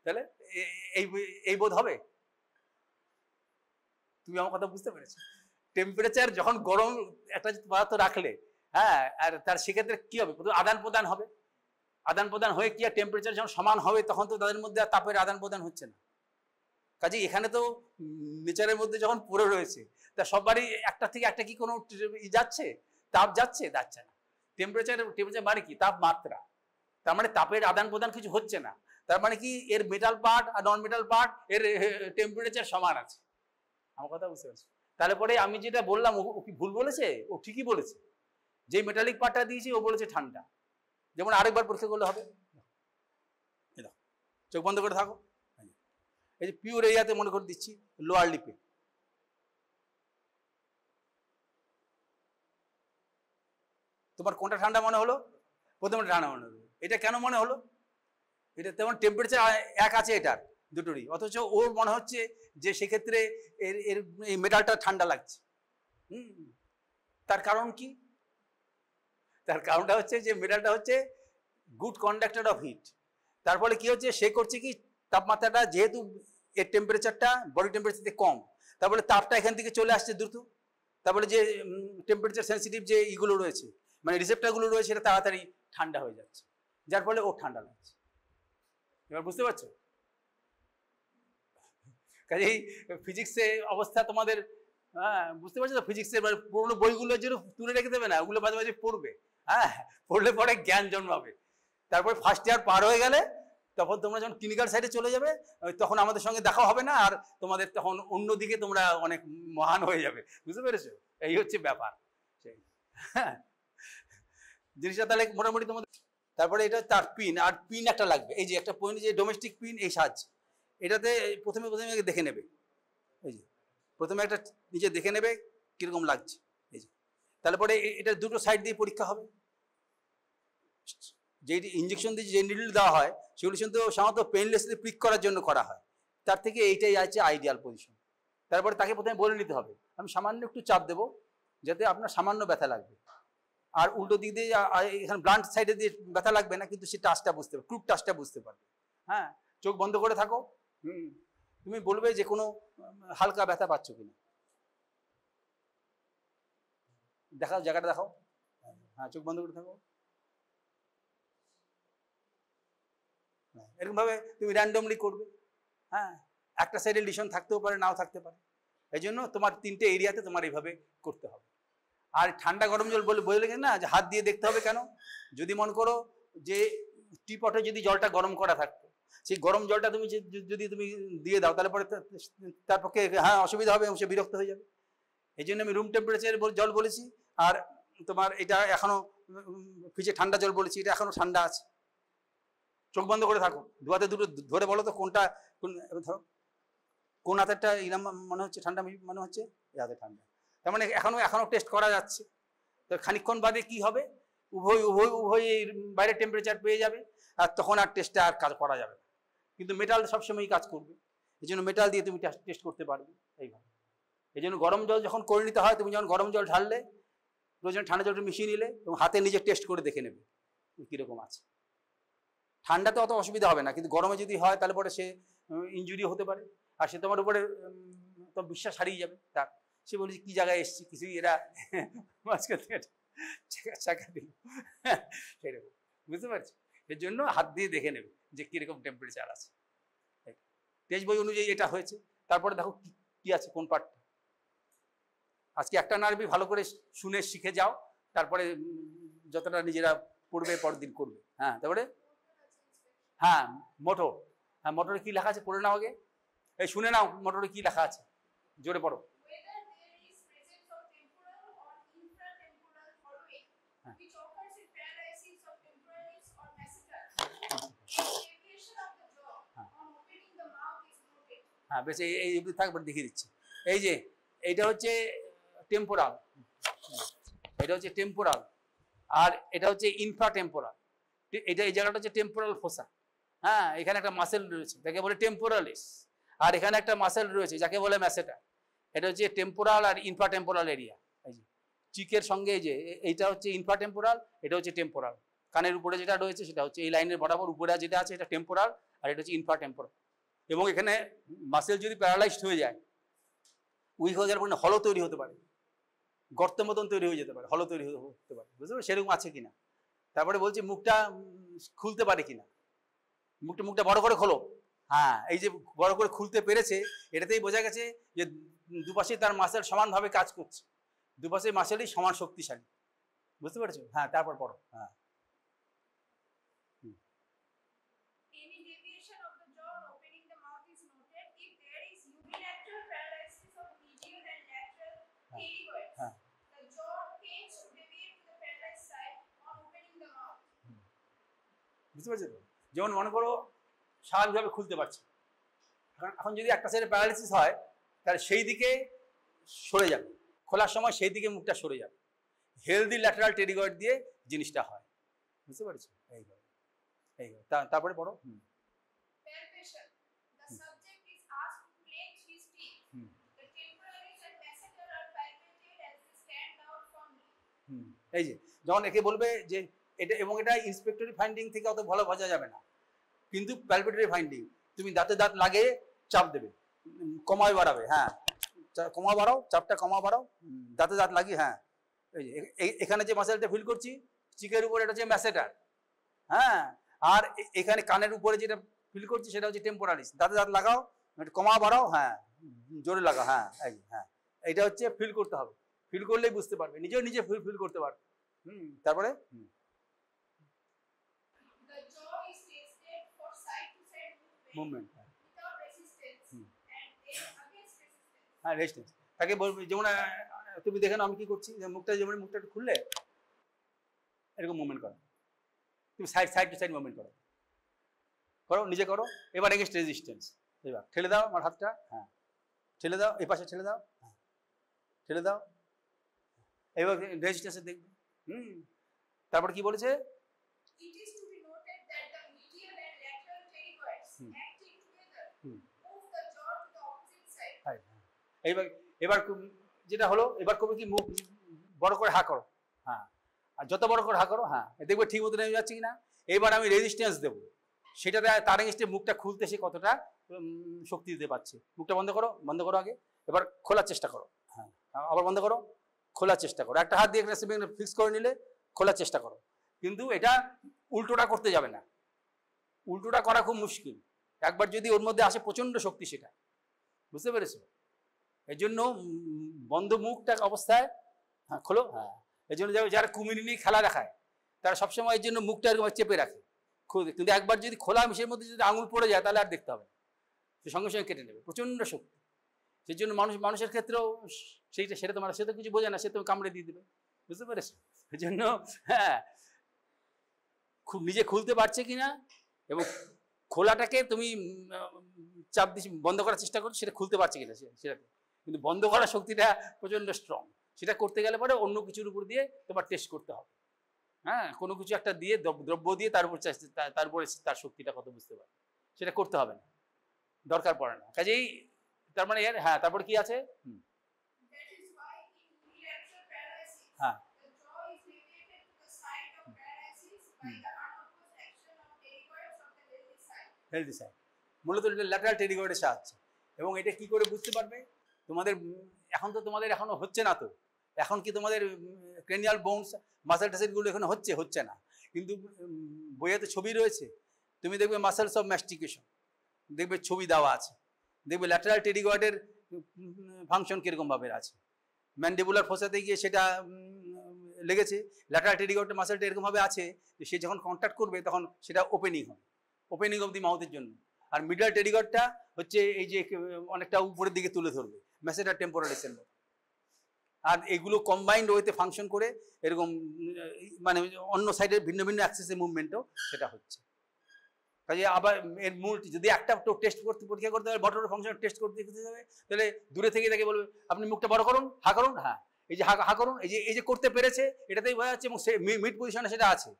তাহলে এই বোধ হবে? তুমি আমার কথা বুঝতে পেরেছো? টেম্পারেচার যখন গরম একটা পদার্থ রাখলে, হ্যাঁ, আর তার সেক্ষেত্রে কি হবে? আদান প্রদান হবে। আদান প্রদান হয়ে কি আর টেম্পারেচার যখন সমান হবে তখন তো তাদের মধ্যে আর তাপের আদান প্রদান হচ্ছে না। কাজে এখানে তো নেচারের মধ্যে যখন পড়ে রয়েছে, তা সবারই একটা থেকে একটা কি কোনো যাচ্ছে, তাপ যাচ্ছে না। টেম্পারেচার মানে কি? তাপমাত্রা। তার মানে তাপের আদান প্রদান কিছু হচ্ছে না, তার মানে কি এর মেটাল পার্ট আর নন মেটাল পার্ট এর টেম্পারেচার সমান আছে। আমার কথা বুঝতে পারছি? তাহলে পরে আমি যেটা বললাম ও কি ভুল বলেছে? ও ঠিকই বলেছে। যে মেটালিক পার্টটা দিয়েছি ও বলেছে ঠান্ডা। যেমন আরেকবার পরীক্ষা করলে হবে, চোখ বন্ধ করে থাকো। এই যে পিওর এরিয়াতে মনে করে দিচ্ছি লোয়ার লিপে, তোমার কোনটা ঠান্ডা মনে হলো? প্রথমটা ঠান্ডা মনে হলো। এটা কেন মনে হলো? এটা তেমন টেম্পারেচার এক আছে এটার দুটোরই, অথচ ওর মনে হচ্ছে যে সেক্ষেত্রে এর এর এই মেটালটা ঠান্ডা লাগছে। তার কারণ কি? তার কারণটা হচ্ছে যে মেটালটা হচ্ছে গুড কন্ডাক্টর অফ হিট। তার ফলে কি হচ্ছে, সে করছে কি তাপমাত্রাটা যেহেতু এর টেম্পারেচারটা বডি টেম্পারেচার থেকে কম, তারপরে তাপটা এখান থেকে চলে আসছে দ্রুত, তারপরে যে টেম্পারেচার সেন্সিটিভ যে ইগুলো রয়েছে মানে রিসেপ্টারগুলো রয়েছে সেটা তাড়াতাড়ি ঠান্ডা হয়ে যাচ্ছে, যার ফলে ও ঠান্ডা লাগছে। এবার বুঝতে পারছো? কাজেই ফিজিক্সে অবস্থা তোমাদের, হ্যাঁ বুঝতে পারছো তো? ফিজিক্সের পুরোনো বইগুলো যেন তুলে রেখে দেবে না, ওগুলো মাঝে মাঝে পড়বে। হ্যাঁ, পড়লে পরে জ্ঞান জন্মাবে। তারপরে ফার্স্ট ইয়ার পার হয়ে গেলে তখন তোমরা যখন ক্লিনিক্যাল সাইডে চলে যাবে তখন আমাদের সঙ্গে দেখা হবে না, আর তোমাদের তখন অন্যদিকে তোমরা অনেক মহান হয়ে যাবে। বুঝতে পেরেছো? এই হচ্ছে ব্যাপার। হ্যাঁ, জিনিসটা তাহলে মোটামুটি তোমাদের। তারপরে এটা তার পিন, আর পিন একটা লাগবে। এই যে একটা পয়েন্ট যে ডোমেস্টিক পিন, এই সাজ এটাতে প্রথমে দেখে নেবে। এই যে প্রথমে একটা নিজে দেখে নেবে কিরকম লাগছে। এই যে তারপরে এটা দুটো সাইড দিয়ে পরীক্ষা হবে। যে ইঞ্জেকশন দিয়ে যে নিডল দেওয়া হয় সেগুলো কিন্তু সাধারণত পেইনলেসলি প্রিক করার জন্য করা হয়, তার থেকে এইটাই আছে আইডিয়াল পজিশন। তারপরে তাকে প্রথমে বলে নিতে হবে আমি সামান্য একটু চাপ দেবো যাতে আপনার সামান্য ব্যথা লাগবে, আর উল্টো দিক দিয়ে এখানে ব্লান্ট সাইডে দিয়ে ব্যথা লাগবে না, কিন্তু সে টাচটা বুঝতে পারবে, ক্রুড টাচটা বুঝতে পারবে। হ্যাঁ, চোখ বন্ধ করে থাকো। তুমি বলবে যে কোনো হালকা ব্যথা পাচ্ছ কিনা, দেখাও জায়গাটা দেখাও। হ্যাঁ, চোখ বন্ধ করে থাকো। এরকম ভাবে তুমি র্যান্ডমলি করবে। হ্যাঁ, একটা সাইডে লিশন থাকতেও পারে, নাও থাকতে পারে। এই জন্য তোমার তিনটে এরিয়াতে তোমার এইভাবে করতে হবে। আর ঠান্ডা গরম জল বলে না যে হাত দিয়ে দেখতে হবে কেন? যদি মনে করো যে টিপটে যদি জলটা গরম করা থাকতো, সেই গরম জলটা তুমি যদি তুমি দিয়ে দাও তাহলে পরে তার পক্ষে হ্যাঁ অসুবিধা হবে এবং সে বিরক্ত হয়ে যাবে। এই জন্য আমি রুম টেম্পারেচার জল বলেছি, আর তোমার এটা এখনো ফ্রিজে ঠান্ডা জল বলেছি, এটা এখনো ঠান্ডা আছে। চোখ বন্ধ করে থাকো, দুহাতে দুটো ধরে বলো তো কোনটা ধরো, কোন হাতেরটা ইরাম মনে হচ্ছে ঠান্ডা মনে হচ্ছে, এই হাতে ঠান্ডা। তার মানে এখনো টেস্ট করা যাচ্ছে। তো খানিকক্ষণ বাদে কি হবে, উভয় বাইরের টেম্পারেচার পেয়ে যাবে, আর তখন আর টেস্টটা আর কাজ করা যাবে না। কিন্তু মেটাল সবসময়ই কাজ করবে, এই জন্য মেটাল দিয়ে তুমি টেস্ট করতে পারবে এইভাবে। এই জন্য গরম জল যখন করে নিতে হয়, তুমি যখন গরম জল ঢাললে প্রয়োজন ঠান্ডা জলটা মিশিয়ে নিলে এবং হাতে নিজে টেস্ট করে দেখে নেবে কীরকম আছে। ঠান্ডাতে অত অসুবিধা হবে না, কিন্তু গরমে যদি হয় তাহলে পরে সে ইনজুরি হতে পারে, আর সে তোমার উপরে তো বিশ্বাস হারিয়ে যাবে তার। সে বলছে কি জায়গায় এসছি, কিছুই এরা মাঝখান থেকে চাকা দিল, সেরকম। বুঝতে পারছি? এর জন্য হাত দিয়ে দেখে নেবে যে কীরকম টেম্পারেচার আছে। টেস্ট বই অনুযায়ী এটা হয়েছে। তারপরে দেখো কি আছে কোন পার্টটা। আজকে একটা নার্ভই ভালো করে শুনে শিখে যাও, তারপরে যতটা নিজেরা পড়বে পরের দিন করবে। হ্যাঁ, তারপরে হ্যাঁ মোটর, হ্যাঁ মোটরে কি লেখা আছে পড়ে নাও আগে। এই শুনে নাও মোটরে কি লেখা আছে, জোরে পড়ো। হ্যাঁ বেশ, এই থাকবে দেখিয়ে দিচ্ছি। এই যে এইটা হচ্ছে টেম্পোরাল, এটা হচ্ছে টেম্পোরাল, আর এটা হচ্ছে ইনফ্রাটেম্পোরাল। এটা এই জায়গাটা হচ্ছে টেম্পোরাল ফোসা। হ্যাঁ, এখানে একটা মাসেল রয়েছে যাকে বলে টেম্পোরালিস, আর এখানে একটা মাসেল রয়েছে যাকে বলে ম্যাসেটা। এটা হচ্ছে টেম্পোরাল আর ইনফ্রাটেম্পোরাল এরিয়া। এই যে চিকের সঙ্গে এই যে এইটা হচ্ছে ইনফ্রাটেম্পোরাল, এটা হচ্ছে টেম্পোরাল। কানের উপরে যেটা রয়েছে সেটা হচ্ছে এই লাইনের বরাবর উপরে যেটা আছে এটা টেম্পোরাল, আর এটা হচ্ছে ইনফ্রাটেম্পোরাল। এবং এখানে মাসেল যদি প্যারালাইজড হয়ে যায়, উইক হয়ে যাওয়ার পরে হলো তৈরি হতে পারে, গর্তের মতন তৈরি হয়ে যেতে পারে, হলো তৈরি হতে পারে। বুঝতে পারো সেরকম আছে কিনা। তারপরে বলছি মুখটা খুলতে পারে কিনা, মুখটা বড় করে খোলো। হ্যাঁ, এই যে বড় করে খুলতে পেরেছে, এটাতেই বোঝা গেছে যে দুপাশে তার মাসেল সমানভাবে কাজ করছে, দুপাশে মাসেলই সমান শক্তিশালী। বুঝতে পেরেছো? হ্যাঁ, তারপর পড়ো। হ্যাঁ। বুঝতে পারছো তো? যেমন মনে করো স্বাভাবিকভাবে খুলতে পারছে, এখন যদি একটা সাইডে প্যারালাইসিস হয় তাহলে সেই দিকে সরে যাবে, খোলার সময় সেই দিকে মুখটা সরে যাবে। হেলদি ল্যাটারাল টেরিগয়েড দিয়ে জিনিসটা হয়, বুঝতে পারছো? এইভাবে এইভাবে তারপরে পড়ো। Palpation. The subject is asked to clench his teeth. The temporalis and masseter are palpated as they stand out firmly. এই যে যখন একে বলবে যে এটা, এবং এটা ইন্সপেক্টরি ফাইন্ডিং থেকে অত ভালো বোঝা যাবে না, কিন্তু প্যালপেটরি ফাইন্ডিং তুমি দাঁতে দাঁত লাগিয়ে চাপ দেবে, কমায় বাড়াবে, হ্যাঁ কমা বাড়াও, চাপটা কমা বাড়াও, দাঁতে দাঁত লাগিয়ে, হ্যাঁ এই যে এখানে যে মাসেলটা ফিল করছি চিকের উপরে এটা হচ্ছে ম্যাসেটার, হ্যাঁ, আর এখানে কানের উপরে যেটা ফিল করছি সেটা হচ্ছে টেম্পোরালিস। দাঁতে দাঁত লাগাও, একটু কমা বাড়াও, হ্যাঁ জোরে লাগাও, হ্যাঁ এই হ্যাঁ এটা হচ্ছে ফিল করতে হবে, ফিল করলেই বুঝতে পারবে, নিজেও নিজে ফিল করতে পারবে। তারপরে The jaw is tested for side-to-side movement, without resistance and then against resistance. হ্যাঁ রেস্টেন্স তাকে বলবে। যেমন তুমি দেখে নাও আমি কি করছি, যে মুখটা যেমন মুখটা একটু খুললে এরকম মুভমেন্ট করো, তুমি সাইড টু সাইড মুভমেন্ট করো, করো নিজে করো। এবার এগেন্স্ট রেজিস্ট্যান্স, এবার ঠেলে দাও আমার হাতটা, হ্যাঁ ঠেলে দাও, এই পাশে ঠেলে দাও, হ্যাঁ ঠেলে দাও, এবার রেজিস্ট্যান্সে দেখবে। তারপর কি বলেছে? It is to be noted that the medial and lateral pterygoids acting together move the jaw to the opposite side. এবার যেটা হলো, এবার কবে কি মুখ বড় করে হা করো, হ্যাঁ আর যত বড় করে হা করো, হ্যাঁ দেখবে ঠিক মতো নেমে যাচ্ছে কিনা। এবার আমি রেজিস্ট্যান্স দেবো, সেটাতে তার এগেন্স্টে মুখটা খুলতে সে কতটা শক্তি দিতে পারছে। মুখটা বন্ধ করো, বন্ধ করো আগে, এবার খোলার চেষ্টা করো, হ্যাঁ আবার বন্ধ করো, খোলার চেষ্টা করো, একটা হাত দিয়ে ফিক্স করে নিলে খোলার চেষ্টা করো, কিন্তু এটা উল্টোটা করতে যাবে না, উল্টোটা করা খুব মুশকিল। একবার যদি ওর মধ্যে আসে প্রচন্ড শক্তি, সেটা বুঝতে পেরেছো? এই জন্য বন্ধ মুখটা অবস্থায়, হ্যাঁ খোলো, হ্যাঁ এই জন্য যারা কুমির নিয়ে খেলা দেখায় তারা সবসময় এর জন্য মুখটা এরকম চেপে রাখে, কিন্তু একবার যদি খোলা মিশের মধ্যে যদি আঙুল পড়ে যায় তাহলে আর দেখতে হবে না, সে সঙ্গে সঙ্গে কেটে নেবে, প্রচন্ড শক্তি। সেই জন্য মানুষের ক্ষেত্রেও সেটা তোমার, সে তো কিছু বোঝে না, সে তো কামড়ে দিয়ে দেবে, বুঝতে পেরেছো? এই জন্য হ্যাঁ খুব নিজে খুলতে পারছে কিনা, এবং খোলাটাকে তুমি চাপ দিয়ে বন্ধ করার চেষ্টা করছো, সেটা খুলতে পারছে কিনা সেটাকে, কিন্তু বন্ধ করার শক্তিটা প্রচন্ড স্ট্রং। সেটা করতে গেলে পরে অন্য কিছুর উপর দিয়ে তোমার টেস্ট করতে হবে, হ্যাঁ কোনো কিছু একটা দিয়ে দ্রব্য দিয়ে তার উপরে তার শক্তিটা কত বুঝতে পারে, সেটা করতে হবে না, দরকার পড়ে না। কাজেই তার মানে হ্যাঁ তারপর কি আছে? That is why in unilateral paralysis, হ্যাঁ the jaw is elevated to the side of paralysis by the unopposed action of pterygoids of the healthy side. Healthy side, মূলত ল্যাটারাল টেরিগয়েডের সাহায্যে। এবং এটা কি করে বুঝতে পারবে? তোমাদের তোমাদের এখনো হচ্ছে না তো, এখন কি তোমাদের ক্রেনিয়াল বোনস মাসেল টাসেলগুলো এখানে হচ্ছে না, কিন্তু বইয়েতে ছবি রয়েছে, তুমি দেখবে মাসেলস অফ ম্যাস্টিকেশন, দেখবে ছবি দেওয়া আছে, দেখবে ল্যাটারাল টেরিগয়েডের ফাংশন কীরকমভাবে আছে, ম্যান্ডিবুলার ফোসাতে গিয়ে সেটা লেগেছে, ল্যাটারাল টেরিগয়েডের মাসেলটা এরকমভাবে আছে যে সে যখন কন্ট্যাক্ট করবে তখন সেটা ওপেনিং হয়, ওপেনিং অফ দি মাউথের জন্য। আর মিডল টেরিগয়েডটা হচ্ছে এই যে অনেকটা উপরের দিকে তুলে ধরবে, ম্যাসেটার টেম্পোরালিসের মতো। আর এগুলো কম্বাইন্ড ওয়েতে ফাংশন করে এরকম, মানে অন্য সাইডের ভিন্ন ভিন্ন অ্যাক্সেসের মুভমেন্টও সেটা হচ্ছে। কাজে আবার এর মূল যদি একটা টেস্ট করতে পরীক্ষা করতে হবে, বটর ফাংশন টেস্ট করতে যাবে, তাহলে দূরে থেকে তাকে বলবে আপনি মুখটা বড় করুন, হা করুন, হ্যাঁ এই যে হা করুন, এই যে করতে পেরেছে এটাতেই বোঝা যাচ্ছে, এবং মিড পজিশনে সেটা আছে,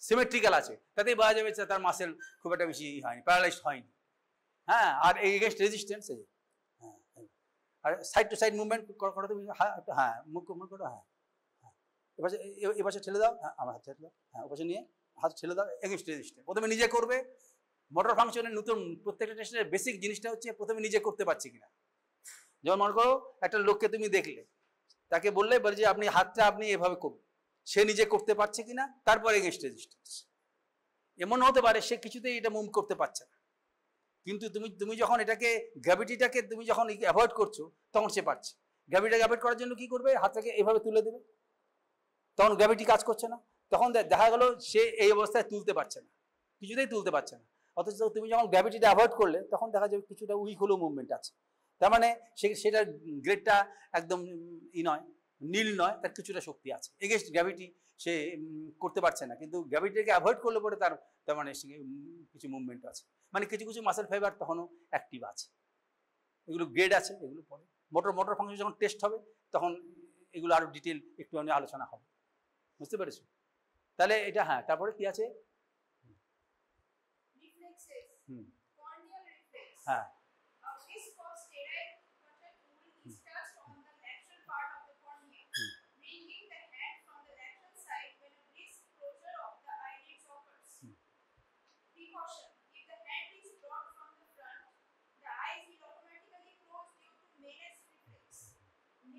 সিমেট্রিক্যাল আছে, তাতেই বোঝা যাবে তার মাসেল খুব একটা বেশি হয়নি, প্যারালাইজড হয়নি। হ্যাঁ আর এই এগেনস্ট রেজিস্ট্যান্স, হ্যাঁ আর সাইড টু সাইড মুভমেন্ট করো তুমি, হ্যাঁ মুখ করো, হ্যাঁ এপাশে ঠেলে দাও, হ্যাঁ আমার হাত ঠেলে দাও, হ্যাঁ ওপাশে নিয়ে হাত ঠেলে দাও, এগেনস্ট রেজিস্ট্যান্স। প্রথমে নিজে করবে, মোটর ফাংশনের নতুন প্রত্যেকটা টেস্টের বেসিক জিনিসটা হচ্ছে প্রথমে নিজে করতে পারছি কিনা। যেমন মনে করো একটা লোককে তুমি দেখলে, তাকে বললে যে আপনি হাতটা আপনি এভাবে করুন, সে নিজে করতে পারছে কিনা, তারপর এগেনস্ট রেজিস্ট্যান্স। এমন হতে পারে সে কিছুতেই এটা মুভ করতে পারছে না, কিন্তু তুমি যখন এটাকে গ্র্যাভিটিটাকে তুমি যখন অ্যাভয়েড করছো তখন সে পারছে। গ্র্যাভিটিটাকে অ্যাভয়েড করার জন্য কি করবে, হাতটাকে এভাবে তুলে দেবে, তখন গ্র্যাভিটি কাজ করছে না, তখন দেখা গেল সে এই অবস্থায় তুলতে পারছে না, কিছুতেই তুলতে পারছে না। অথচ তুমি যখন গ্র্যাভিটিটা অ্যাভয়েড করলে তখন দেখা যাবে কিছুটা উইক হলেও মুভমেন্ট আছে, তার মানে সেটার গ্রেডটা একদম নয়, নীল নয়, তার কিছুটা শক্তি আছে, এগেনস্ট গ্র্যাভিটি সে করতে পারছে না, কিন্তু গ্র্যাভিটিকে অ্যাভয়েড করলে পরে তার মানে কিছু মুভমেন্ট আছে, মানে কিছু কিছু মাসেল ফাইবার তখনও অ্যাক্টিভ আছে। এগুলো গ্রেড আছে, এগুলো পরে মোটর ফাংশন যখন টেস্ট হবে তখন এগুলো আরও ডিটেল একটু আলোচনা হবে, বুঝতে পেরেছো? তাহলে এটা হ্যাঁ, তারপরে কি আছে? হ্যাঁ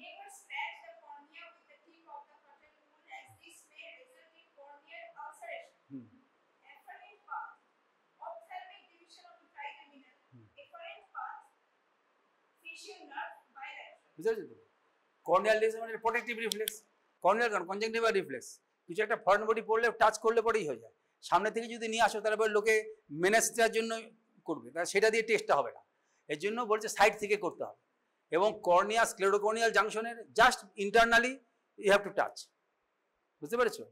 Never scratch the cornea with the tip of the cotton wool, as this may result in corneal ulceration. Afferent path, ophthalmic division of the trigeminal. Afferent path, facial nerve, bilateral. বুঝতে পারছো তো? কর্নিয়াল রিফ্লেক্স মানে protective reflex, corneal conjunctiva reflex, কিছু একটা ফরেন বডি পড়লে টাচ করলে পরেই হয়ে যায়। সামনে থেকে যদি নিয়ে আসো তাহলে লোকে মেনেজটার জন্য করবে, তাহলে সেটা দিয়ে টেস্টটা হবে না, এর জন্য বলছে সাইড থেকে করতে হবে। এবং কর্নিয়া স্ক্লেরোকর্নিয়াল জাংশনের just internally you have to touch, বুঝতে পেরেছো?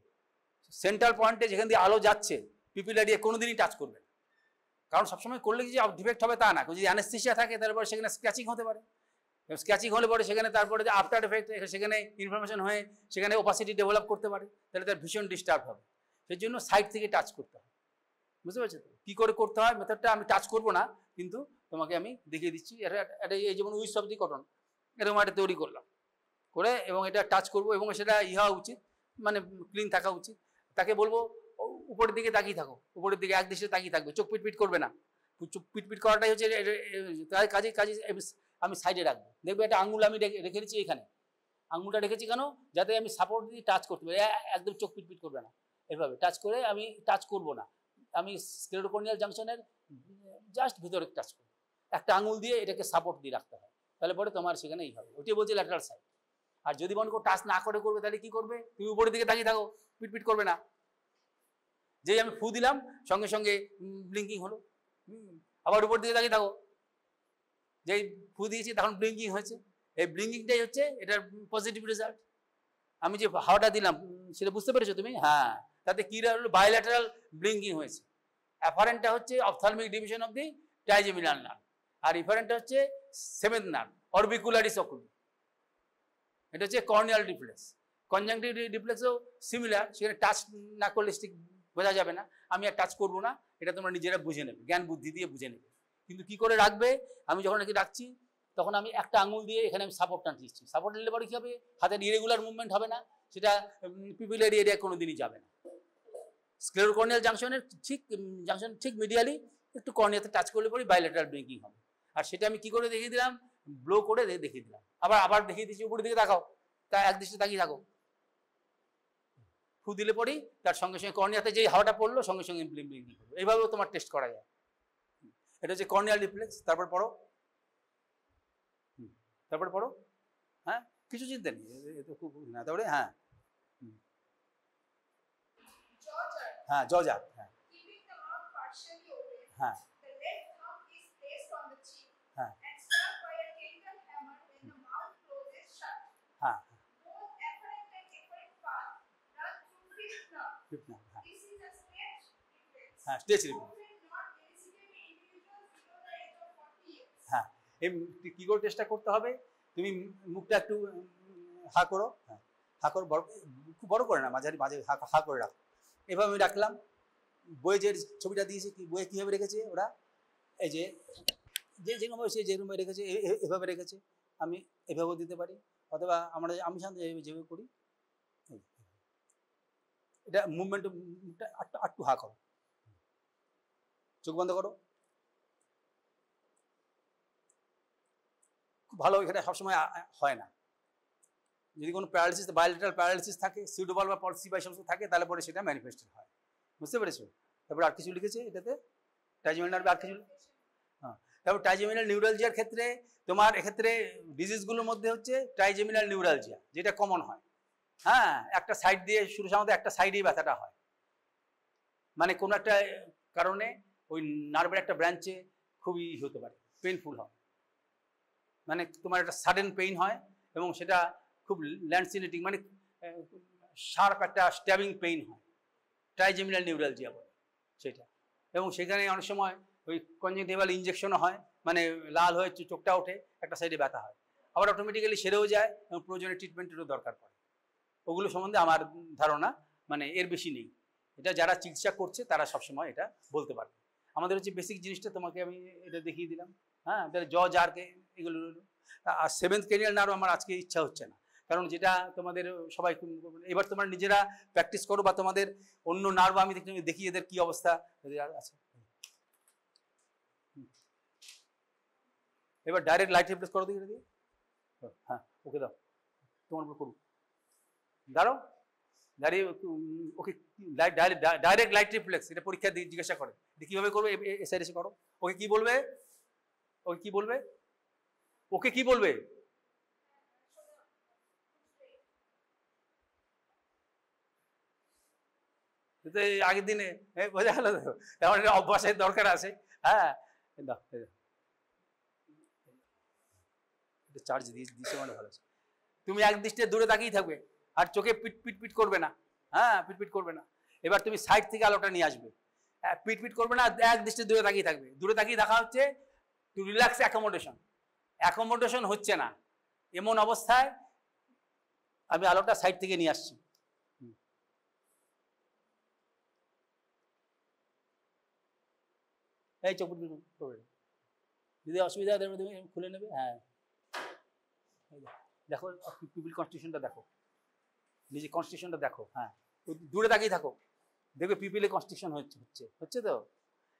সেন্ট্রাল পয়েন্টে যেখান দিয়ে আলো যাচ্ছে পিপিল এরিয়া কোনোদিনই টাচ করবে না, কারণ সবসময় করলে যে ডিফেক্ট হবে তা না, যদি অ্যানেস্থেসিয়া থাকে তারপরে সেখানে স্ক্র্যাচিং হতে পারে, স্ক্র্যাচিং হলে পরে সেখানে তারপরে যে আফটার এফেক্ট সেখানে ইনফরমেশন হয়ে সেখানে ওপাসিটি ডেভেলপ করতে পারে, তাহলে তার ভীষণ ডিস্টার্ব হবে। সেই জন্য সাইড থেকে টাচ করতে হবে, বুঝতে পারছো তো? কী করে করতে হয় মেথডটা আমি টাচ করবো না, কিন্তু তোমাকে আমি দেখিয়ে দিচ্ছি। এটা এই যেমন উইথ অফ দি কটন এরকম একটা তৈরি করলাম করে, এবং এটা টাচ করবো, এবং সেটা হওয়া উচিত, মানে ক্লিন থাকা উচিত। তাকে বলবো উপরের দিকে তাকিয়ে থাকো, উপরের দিকে এক দৃষ্টিতে তাকিয়ে থাকবে, চোখ পিটপিট করবে না। পিটপিট করাটাই হচ্ছে কাজে কাজে আমি সাইডে রাখবো, দেখবে একটা আঙুল আমি রেখে দিচ্ছি এখানে, আঙুলটা রেখেছি কেন? যাতে আমি সাপোর্ট দিয়ে টাচ করতে পারি, একদম চোখ পিটপিট করবে না, এভাবে টাচ করে আমি টাচ করবো না, আমি স্ক্লেরোকর্নিয়াল জাংশনের জাস্ট ভিতরে টাচ করবো, একটা আঙুল দিয়ে এটাকে সাপোর্ট দিয়ে রাখতে হয়, তাহলে পরে তোমার সেখানেই হবে। ওইটাই বলছি ল্যাটারাল সাইড। আর যদি মনে করো টাচ না করে করবে, তাহলে কি করবে? তুমি উপরের দিকে তাকিয়ে থাকো, পিটপিট করবে না। যেই আমি ফু দিলাম সঙ্গে সঙ্গে ব্লিঙ্কিং হলো, আবার উপর দিকে তাকিয়ে থাকো, যেই ফু দিয়েছি তখন ব্লিঙ্কিং হয়েছে, এই ব্লিঙ্কিংটাই হচ্ছে এটার পজিটিভ রেজাল্ট। আমি যে হাওয়াটা দিলাম সেটা বুঝতে পেরেছো তুমি? হ্যাঁ, তাতে কি হলো? বাইল্যাটারাল ব্লিঙ্কিং হয়েছে। অ্যাফারেন্টটা হচ্ছে ophthalmic division of the trigeminal nerve, আর ইফারেন্টটা হচ্ছে সেভেন্থ নার্ভ অরবিকুলারিস অকুলি, এটা হচ্ছে কর্নিয়াল রিফ্লেক্স। কনজাংটিভ রিফ্লেক্সও সিমিলার, সেখানে টাচ না করলে ঠিক বোঝা যাবে না, আমি আর টাচ করবো না, এটা তোমরা নিজেরা বুঝে নেবে, জ্ঞান বুদ্ধি দিয়ে বুঝে নেবে। কিন্তু কি করে রাখবে? আমি যখন নাকি রাখছি তখন আমি একটা আঙুল দিয়ে এখানে আমি সাপোর্ট টান দিচ্ছি, সাপোর্ট নিলে পরে কী হবে? হাতের ইরেগুলার মুভমেন্ট হবে না, সেটা পিপিলারি এরিয়া কোনোদিনই যাবে না। স্ক্লেরোকর্নিয়াল জাংশনের ঠিক মিডিয়ালি একটু কর্নিয়াতে টাচ করলে পরে বাইল্যাটারাল ব্লিঙ্কিং হবে। আর সেটা আমি কি করে দেখিয়ে দিলাম? ব্লো করে দেখিয়ে দিলাম। আবার দেখিয়ে দিচ্ছি, উপরের দিকে তাকাও, তা এক দৃষ্টি তাকিয়ে থাকো, ফু দিলে পরেই তার সঙ্গে সঙ্গে কর্নিয়াতে যেই হাওয়াটা পড়লো সঙ্গে সঙ্গে ব্লিঙ্কিং হবে। এইভাবেও তোমার টেস্ট করা যায়। এটা হচ্ছে কর্নিয়াল রিফ্লেক্স। তারপর পড়ো, তারপরে পড়ো, হ্যাঁ কিছু চিন্তা নেই, খুব না। তারপরে হ্যাঁ হ্যাঁ জজা, হ্যাঁ হ্যাঁ হ্যাঁ হ্যাঁ হ্যাঁ স্টেজ রিফ্লেক্স। হ্যাঁ, এই কী করে টেস্টটা করতে হবে? তুমি মুখটা একটু হা করো, হ্যাঁ হা করো, খুব বড় করে না, মাঝারি মাঝে হা করে রাখো। এভাবে আমি রাখলাম। বইয়ে যে ছবিটা দিয়েছে, কি বইয়ে কীভাবে রেখেছে ওরা, এই যে যেরকম সে যেরকম রেখেছে এভাবে রেখেছে, আমি এভাবেও দিতে পারি, অথবা আমি সাধারণত যেভাবে করি, এটা মুভমেন্ট, মুখটা একটু হা করো, চোখ বন্ধ করো, খুব ভালো। এখানে সবসময় হয় না, যদি কোনো প্যারালিসিস, বাইলেটারাল প্যারালিসিস থাকে, সিউডোবাল বা পলসি বা সমস্ত থাকে, তাহলে পরে সেটা ম্যানিফেস্টেড হয়, বুঝতে পেরেছো? তারপর আর কিছু লিখেছে এটাতে, ট্রাইজেমিনাল নার্ভে আর কিছু, হ্যাঁ। তারপর ট্রাইজেমিনাল নিউরালজিয়ার ক্ষেত্রে তোমার এক্ষেত্রে ডিজিজগুলোর মধ্যে হচ্ছে ট্রাইজেমিনাল নিউরালজিয়া, যেটা কমন হয়। হ্যাঁ, একটা সাইড দিয়ে শুরু, সাধারণত একটা সাইডেই ব্যথাটা হয়, মানে কোনো একটা কারণে ওই নার্ভের একটা ব্রাঞ্চে খুবই হতে পারে, পেইনফুল হয়, মানে তোমার একটা সাডেন পেইন হয়, এবং সেটা খুব ল্যান্ডসিনেটিং, মানে শার্প একটা স্ট্যাবিং পেইন হয়, ট্রাইজেমিনাল নিউরালজিয়া বলে সেটা। এবং সেখানে অনেক সময় ওই কনজেক্টিভাল ইনজেকশনও হয়, মানে লাল হয়ে চোখটা ওঠে, একটা সাইডে ব্যথা হয়, আবার অটোমেটিক্যালি সেরেও যায় এবং প্রয়োজনে ট্রিটমেন্টেরও দরকার পড়ে। ওগুলো সম্বন্ধে আমার ধারণা মানে এর বেশি নেই, এটা যারা চিকিৎসা করছে তারা সবসময় এটা বলতে পারবে। আমাদের হচ্ছে বেসিক জিনিসটা তোমাকে আমি এটা দেখিয়ে দিলাম, হ্যাঁ, তাহলে জারকে এগুলো রইল। আর সেভেন্থ ক্রেনিয়াল নার্ভ আমার আজকে ইচ্ছা হচ্ছে না, কারণ যেটা তোমাদের সবাই এবার তোমরা নিজেরা প্র্যাকটিস করো, বা তোমাদের অন্য নার্ভ আমি দেখি এদের কি অবস্থা আছে। এবার ডাইরেক্ট লাইট রিপ্লেস করো দেখি দিয়ে, হ্যাঁ ওকে দাও, তোমার উপর করুক, দাঁড়াও দাঁড়িয়ে ওকে ডাইরেক্ট লাইট রিফ্লেক্স, এটা পরীক্ষা দিয়ে জিজ্ঞাসা করে কিভাবে করবে, এসে এসে করো। ওকে কি বলবে, ওকে কি বলবে, ওকে কি বলবে, আগের দিনে বোঝা গেল তো, এমন অভ্যাসের দরকার আছে। হ্যাঁ চার্জ দিয়েছে মানে ভালো আছে। তুমি এক দৃষ্টিতে দূরে তাকিয়ে থাকবে আর চোখে পিট পিট পিট করবে না, হ্যাঁ পিট পিট করবে না। এবার তুমি সাইড থেকে আলোটা নিয়ে আসবে, পিট পিট করবে না, এক দৃষ্টিতে দূরে তাকিয়ে থাকবে। দূরে তাকিয়ে দেখা হচ্ছে টু রিল্যাক্স অ্যাকোমোডেশন, অ্যাকোমোডেশন হচ্ছে না, এমন অবস্থায় আমি আলোটা সাইড থেকে নিয়ে আসছি। এই চোখ পিট করবে, যদি অসুবিধা হয় তুমি খুলে নেবে। হ্যাঁ দেখো পিপিল কনস্টিটিউশনটা দেখো, নিজে কনস্টিটিউশনটা দেখো, হ্যাঁ দূরে তাকিয়ে থাকো, দেখবে পিপিলে কনস্টিটিউশন হচ্ছে তো।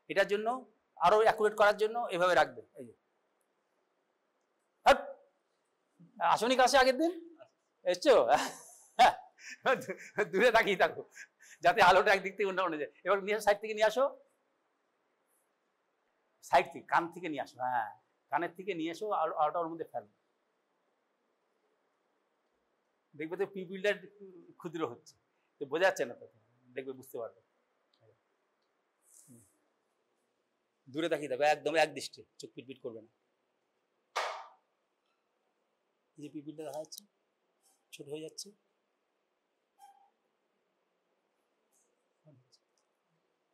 এটার জন্য আরো অ্যাকুরেট করার জন্য এভাবে রাখবে। এই যে আসনি কাছে আগের দিন এসছো, দূরে তাকিয়ে থাকো যাতে আলোটা একদিক থেকে অন্য যায়। এবার নিয়ে সাইড থেকে নিয়ে আসো, সাইড থেকে কান থেকে নিয়ে আসো, হ্যাঁ কানের থেকে নিয়ে এসো, আলোটা ওর মধ্যে ফেলবে, দেখবে তো পিপিলটা ক্ষুদ্র হচ্ছে, তো বোঝা যাচ্ছে না তো, দেখবে বুঝতে পারবে। দূরে তাকিয়ে থাকবে একদম এক দৃষ্টি, চোখ পিটপিট করবে না। এই যে পিপিলটা দেখা যাচ্ছে ছোট হয়ে যাচ্ছে,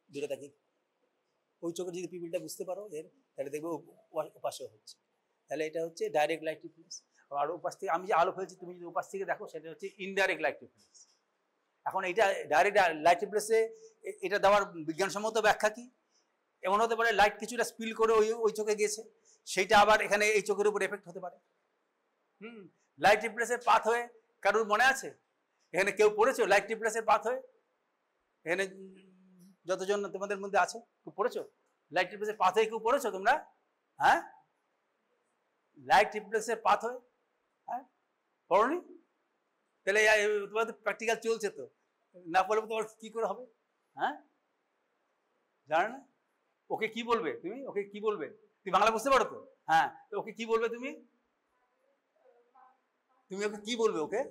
দূরে তাকিয়ে ওই চোখে যদি পিপিলটা বুঝতে পারো এর, তাহলে দেখবে ওপাশে হচ্ছে, তাহলে এটা হচ্ছে ডাইরেক্ট লাইট রিফ্লেক্স। আর ওপাশ থেকে আমি যে আলো ফেলছি তুমি যদি ওপাশ থেকে দেখো সেটা হচ্ছে ইনডাইরেক্ট লাইট রিফ্লেক্স। এখন এটা ডাইরেক্ট লাইট রিফ্লেক্সে এটা দেওয়ার বিজ্ঞানসম্মত ব্যাখ্যা কি? এমন হতে পারে লাইট কিছুটা স্পিল করে ওই চোখে গেছে, সেইটা আবার এখানে এই চোখের উপর এফেক্ট হতে পারে। লাইট রিফ্লেক্সের পাথ হয়ে কারোর মনে আছে এখানে কেউ পড়েছো লাইট রিফ্লেক্সের পাথ হয়ে? এখানে যতজন তোমাদের মধ্যে আছে কেউ পড়েছো লাইট রিফ্লেক্সের পাথ হয়ে? কেউ পড়েছো তোমরা? হ্যাঁ লাইট রিফ্লেক্সের পাথ হয়ে, হ্যাঁ পড়োনি? তাহলে তোমাদের প্র্যাকটিক্যাল চলছে তো, না পড়লে তোমার কি করে হবে? হ্যাঁ জানো না? ওকে কি বলবে তুমি? ওকে কি বলবে? তুমি বাংলা বুঝতে পারো তো? হ্যাঁ ওকে কি বলবে তুমি? তুমি ওকে কি বলবে ওকে?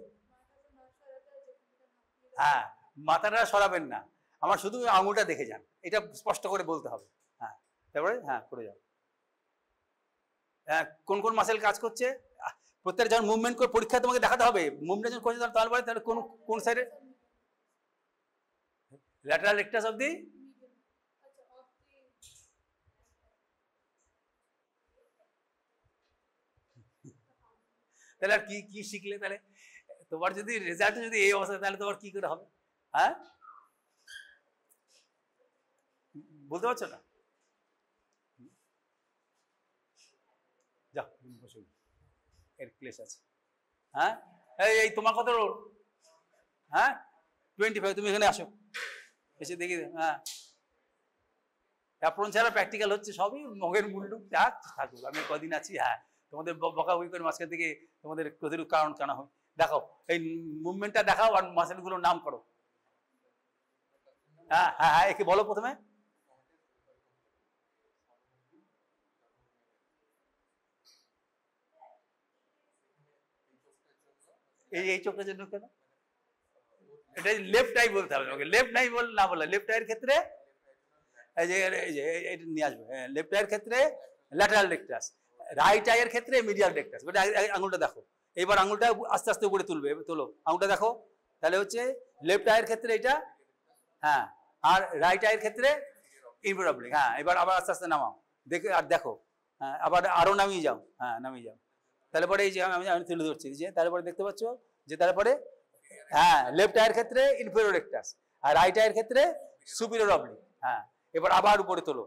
হ্যাঁ মাথাটা সরাবেন না, আমার শুধু আঙুলটা দেখে যান, এটা স্পষ্ট করে বলতে হবে। হ্যাঁ তারপরে হ্যাঁ করে যাও। হ্যাঁ কোন কোন মাসেল কাজ করছে প্রত্যেকটা যখন মুভমেন্ট করে পরীক্ষা তোমাকে দেখাতে হবে, মুভমেন্ট যখন করছে তাহলে কোন সাইডে? ল্যাটারাল রেকটাস অফ দি তাহলে আর কি শিখলে? তাহলে তোমার যদি রেজাল্ট যদি এই অবস্থা তাহলে তোমার কি করে হবে? হ্যাঁ বলতে পারছো না? যাও এর ক্লেশ আছে। হ্যাঁ এই তোমার কত রোল? হ্যাঁ 25। তুমি এখানে আসো, এসে দেখি। হ্যাঁ অ্যাপ্রন ছাড়া প্র্যাকটিক্যাল হচ্ছে সবই মগের মূল্য যাক থাকুক, আমি কদিন আছি। হ্যাঁ তোমাদের বকাবকি করে মাঝখান থেকে তোমাদের প্রতিরোধ কারণ কেন হয় দেখাও, এই মুভমেন্টটা দেখাও আর মাসেলগুলোর নাম করো। হ্যাঁ হ্যাঁ হ্যাঁ একে বলো প্রথমে। এই চোখটার জন্য কেন? এটা লেফট আই বলতে হবে ওকে, লেফট নাই বল না বলে। লেফট আইয়ের ক্ষেত্রে এই যে এটা নিয়ে আসবে। লেফট আইয়ের ক্ষেত্রে ল্যাটারাল রেকটাস, রাইট আইয়ের ক্ষেত্রে মিডিয়াল রেকটাস। ওটা আঙুলটা দেখো, এবার আঙুলটা আস্তে আস্তে উপরে তোলো, আঙুলটা দেখো, তাহলে হচ্ছে লেফট আইয়ের ক্ষেত্রে এটা, হ্যাঁ, আর রাইট আইয়ের ক্ষেত্রে ইনফিরিয়র অবলিক। হ্যাঁ, এবার আবার আস্তে আস্তে নামাও, দেখো, হ্যাঁ, আবার আরো নামিয়ে যাও, হ্যাঁ নামিয়ে যাও। তারপরে এই যে আমি তুলে ধরছি যে তারপরে দেখতে পাচ্ছ যে তারপরে হ্যাঁ লেফট আইয়ের ক্ষেত্রে ইনফিরিয়র রেক্টাস আর রাইট আইয়ের ক্ষেত্রে সুপিরিয়র অবলিক। হ্যাঁ, এবার আবার উপরে তোলো,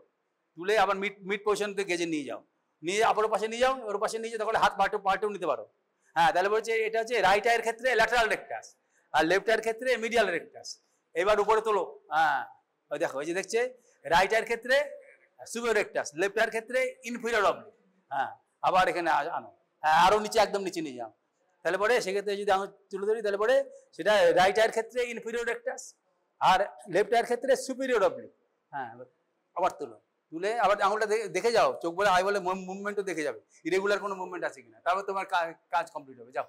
তুলে আবার মিড পজিশনতে গেজে নিয়ে যাও, নিয়ে আবার পাশে নিয়ে যাও, ওর পাশে নিয়ে যাও, তাহলে হাত পাল্টেও নিতে পারো। হ্যাঁ, তাহলে বলছে এটা হচ্ছে রাইট আইয়ের ক্ষেত্রে ল্যাটারাল রেক্টাস আর লেফট আইয়ের ক্ষেত্রে মিডিয়াল রেক্টাস। এবার উপরে তোলো, হ্যাঁ ওই দেখো, এই যে দেখছে রাইট আইয়ের ক্ষেত্রে সুপিরিয়র রেক্টাস, লেফট আইয়ের ক্ষেত্রে ইনফিরিয়র অবলিক। হ্যাঁ, আবার এখানে আনো, হ্যাঁ আরো নিচে, একদম নিচে নিয়ে যাও। তাহলে পরে সেক্ষেত্রে যদি আমি তুলে ধরি, তাহলে পরে সেটা রাইট আইয়ের ক্ষেত্রে ইনফিরিয়র রেক্টাস আর লেফট আইয়ের ক্ষেত্রে সুপিরিয়র অবলিক। হ্যাঁ, আবার তুলো, তুলে আবার আঙুলটা দেখে যাও, চোখ বলে আই বলে মুভমেন্টও দেখে যাবে, ইরেগুলার কোনো মুভমেন্ট আছে কিনা, তারপর তোমার কাজ কমপ্লিট হবে। যাও,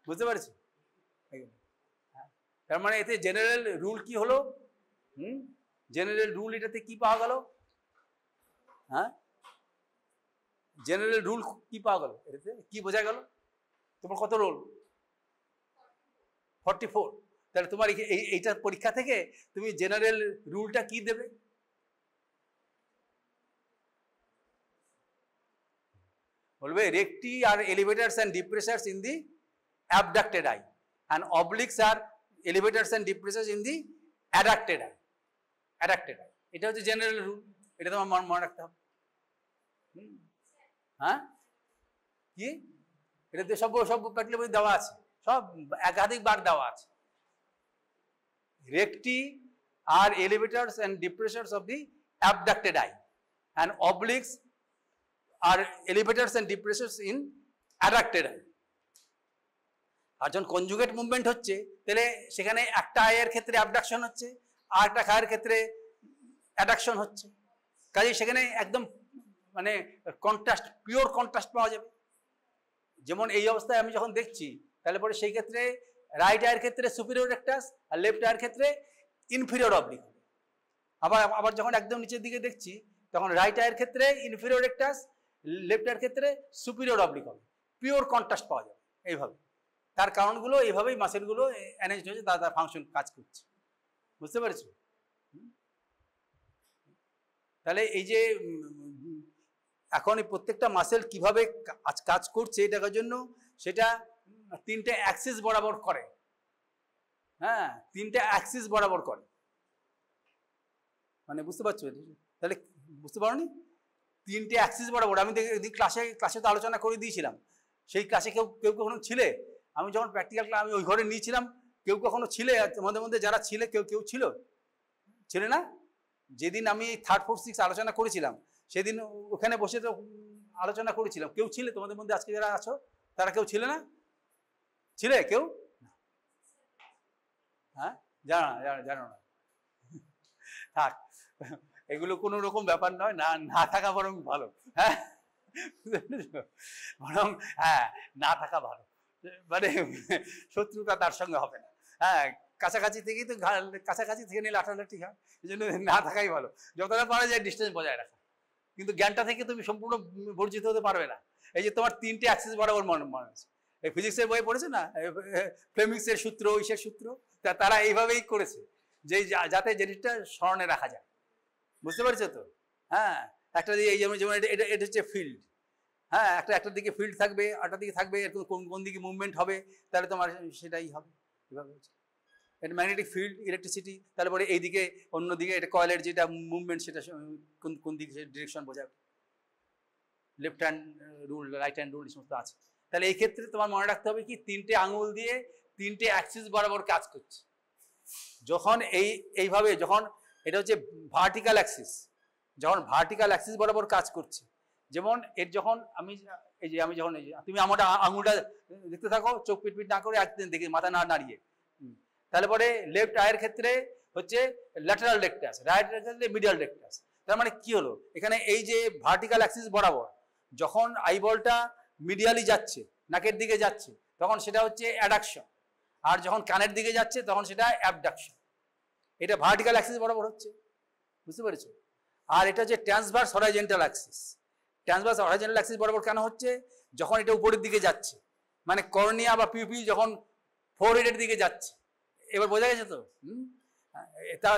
বুঝতে পারছি? তার মানে এতে জেনারেল রুল কি হলো? জেনারেল রুল এটাতে কি পাওয়া গেল? হ্যাঁ, জেনারেল রুল কি পাওয়া গেল? এটাতে কি বোঝা গেল? তোমার কত রোল? 44। তাহলে তোমার এইটা পরীক্ষা থেকে তুমি জেনারেল রুলটা কি দেবে? বলবে recti are elevators and depressors in the abducted eye and obliques are elevators and depressors in the adducted eye. Adducted eye, এটা হচ্ছে জেনারেল রুল, এটা তোমার মনে রাখতে হবে। হ্যাঁ, কি এটাতে সব প্যাটলে বই দেওয়া আছে, সব একাধিকবার দেওয়া আছে। Recti are elevators and depressors of the abducted eye and obliques are elevators and depressors in adducted eye. আর যখন কনজুগেট মুভমেন্ট হচ্ছে, তাহলে সেখানে একটা আয়ের ক্ষেত্রে অ্যাবডাকশন হচ্ছে আর একটা খায়ের ক্ষেত্রে অ্যাডাকশন হচ্ছে, কাজেই সেখানে একদম মানে কন্ট্রাস্ট, পিওর কন্ট্রাস্ট পাওয়া যাবে। যেমন এই অবস্থায় আমি যখন দেখছি, তাহলে পরে সেই ক্ষেত্রে রাইট আয়ের ক্ষেত্রে সুপিরিয়র রেক্টাস আর লেফট আয়ের ক্ষেত্রে ইনফিরিয়র অবলিক। আবার যখন একদম নিচের দিকে দেখছি, তখন রাইট আয়ের ক্ষেত্রে ইনফিরিয়র রেক্টাস, লেফট আয়ের ক্ষেত্রে সুপিরিয়র অবলিক হবে, পিওর কন্ট্রাস্ট পাওয়া যাবে এইভাবে। তার কারণগুলো এইভাবেই মাসেলগুলো অ্যারেঞ্জ হয়েছে, তার ফাংশন কাজ করছে। বুঝতে পেরেছো? তাহলে এই যে এখন এই প্রত্যেকটা মাসেল কিভাবে কাজ করছে এটার জন্য, সেটা তিনটে অ্যাক্সিস বরাবর করে। হ্যাঁ, তিনটে অ্যাক্সিস বরাবর করে, মানে বুঝতে পারছো? তাহলে বুঝতে পারোনি? তিনটে অ্যাক্সিস বরাবর। আমি ক্লাসে তো আলোচনা করে দিয়েছিলাম, সেই ক্লাসে কেউ কখনো ছিলে? আমি যখন প্র্যাকটিক্যাল ক্লাস আমি ওই ঘরে নিয়েছিলাম, কেউ কখনো ছিলে? তোমাদের মধ্যে যারা ছিলে কেউ ছিলে না? যেদিন আমি 3, 4, 6 আলোচনা করেছিলাম, সেদিন ওখানে বসে তো আলোচনা করেছিলাম। কেউ ছিলে তোমাদের মধ্যে আজকে যারা আছো? তারা কেউ ছিলে না? ছিলে কেউ? হ্যাঁ, জানো না, থাক, এগুলো কোনো রকম ব্যাপার নয়, না থাকা বরং ভালো। হ্যাঁ, বরং হ্যাঁ না থাকা ভালো, মানে শত্রুতা তার সঙ্গে হবে না। হ্যাঁ, কাছাকাছি থেকেই তো, কাছাকাছি থেকে নিয়ে লাঠালাঠি হয়, এই জন্য না থাকাই ভালো। যতটা পারা যায় ডিস্টেন্স বজায় রাখা, কিন্তু জ্ঞানটা থেকে তুমি সম্পূর্ণ বর্জিত হতে পারবে না। এই যে তোমার তিনটে অ্যাক্সিস বরাবর মনে আছে, এই ফিজিক্সের বই পড়েছে না, ফ্লেমিংসের সূত্র, ইসের সূত্র, তারা এইভাবেই করেছে যে যাতে জিনিসটা স্মরণে রাখা যায়। বুঝতে পারছো তো? হ্যাঁ, একটা দিকে এই যেমন এটা হচ্ছে ফিল্ড। হ্যাঁ, একটা দিকে ফিল্ড থাকবে, একটা দিকে থাকবে কোন দিকে মুভমেন্ট হবে, তাহলে তোমার সেটাই হবে। এভাবে হচ্ছে এটা ম্যাগনেটিক ফিল্ড, ইলেকট্রিসিটি। তারপরে এইদিকে অন্যদিকে এটা কয়েলের যেটা মুভমেন্ট, সেটা কোন দিকে ডিরেকশন বোঝাবে। Left hand rule, right hand rule, এই সমস্ত আছে। তাহলে এই ক্ষেত্রে তোমার মনে রাখতে হবে কি, তিনটে আঙুল দিয়ে তিনটে অ্যাক্সিস বরাবর কাজ করছে। যখন এইভাবে, যখন এটা হচ্ছে ভার্টিক্যাল অ্যাক্সিস, যখন ভার্টিক্যাল অ্যাক্সিস বরাবর কাজ করছে, যেমন এর যখন আমি যখন তুমি আমার আঙুলটা দেখতে থাকো, চোখ পিটপিট না করে একদিন দেখে মাথা না নাড়িয়ে, তাহলে পরে লেফট আয়ের ক্ষেত্রে হচ্ছে ল্যাটারাল রেক্টাস, রাইট আয়ের ক্ষেত্রে মিডিয়াল রেক্টাস। তার মানে কি হলো, এখানে এই যে ভার্টিক্যাল অ্যাক্সিস বরাবর যখন আইবলটা মিডিয়ালি যাচ্ছে, নাকের দিকে যাচ্ছে, তখন সেটা হচ্ছে অ্যাডাকশন, আর যখন কানের দিকে যাচ্ছে তখন সেটা অ্যাবডাকশন। এটা ভার্টিক্যাল অ্যাক্সিস বরাবর হচ্ছে। বুঝতে পেরেছো? আর এটা হচ্ছে transverse horizontal Axis. Transverse horizontal Axis বরাবর কেন হচ্ছে? যখন এটা উপরের দিকে যাচ্ছে, মানে কর্নিয়া বা পিউপিল যখন ফোরহেডের দিকে যাচ্ছে, এবার বোঝা গেছে তো?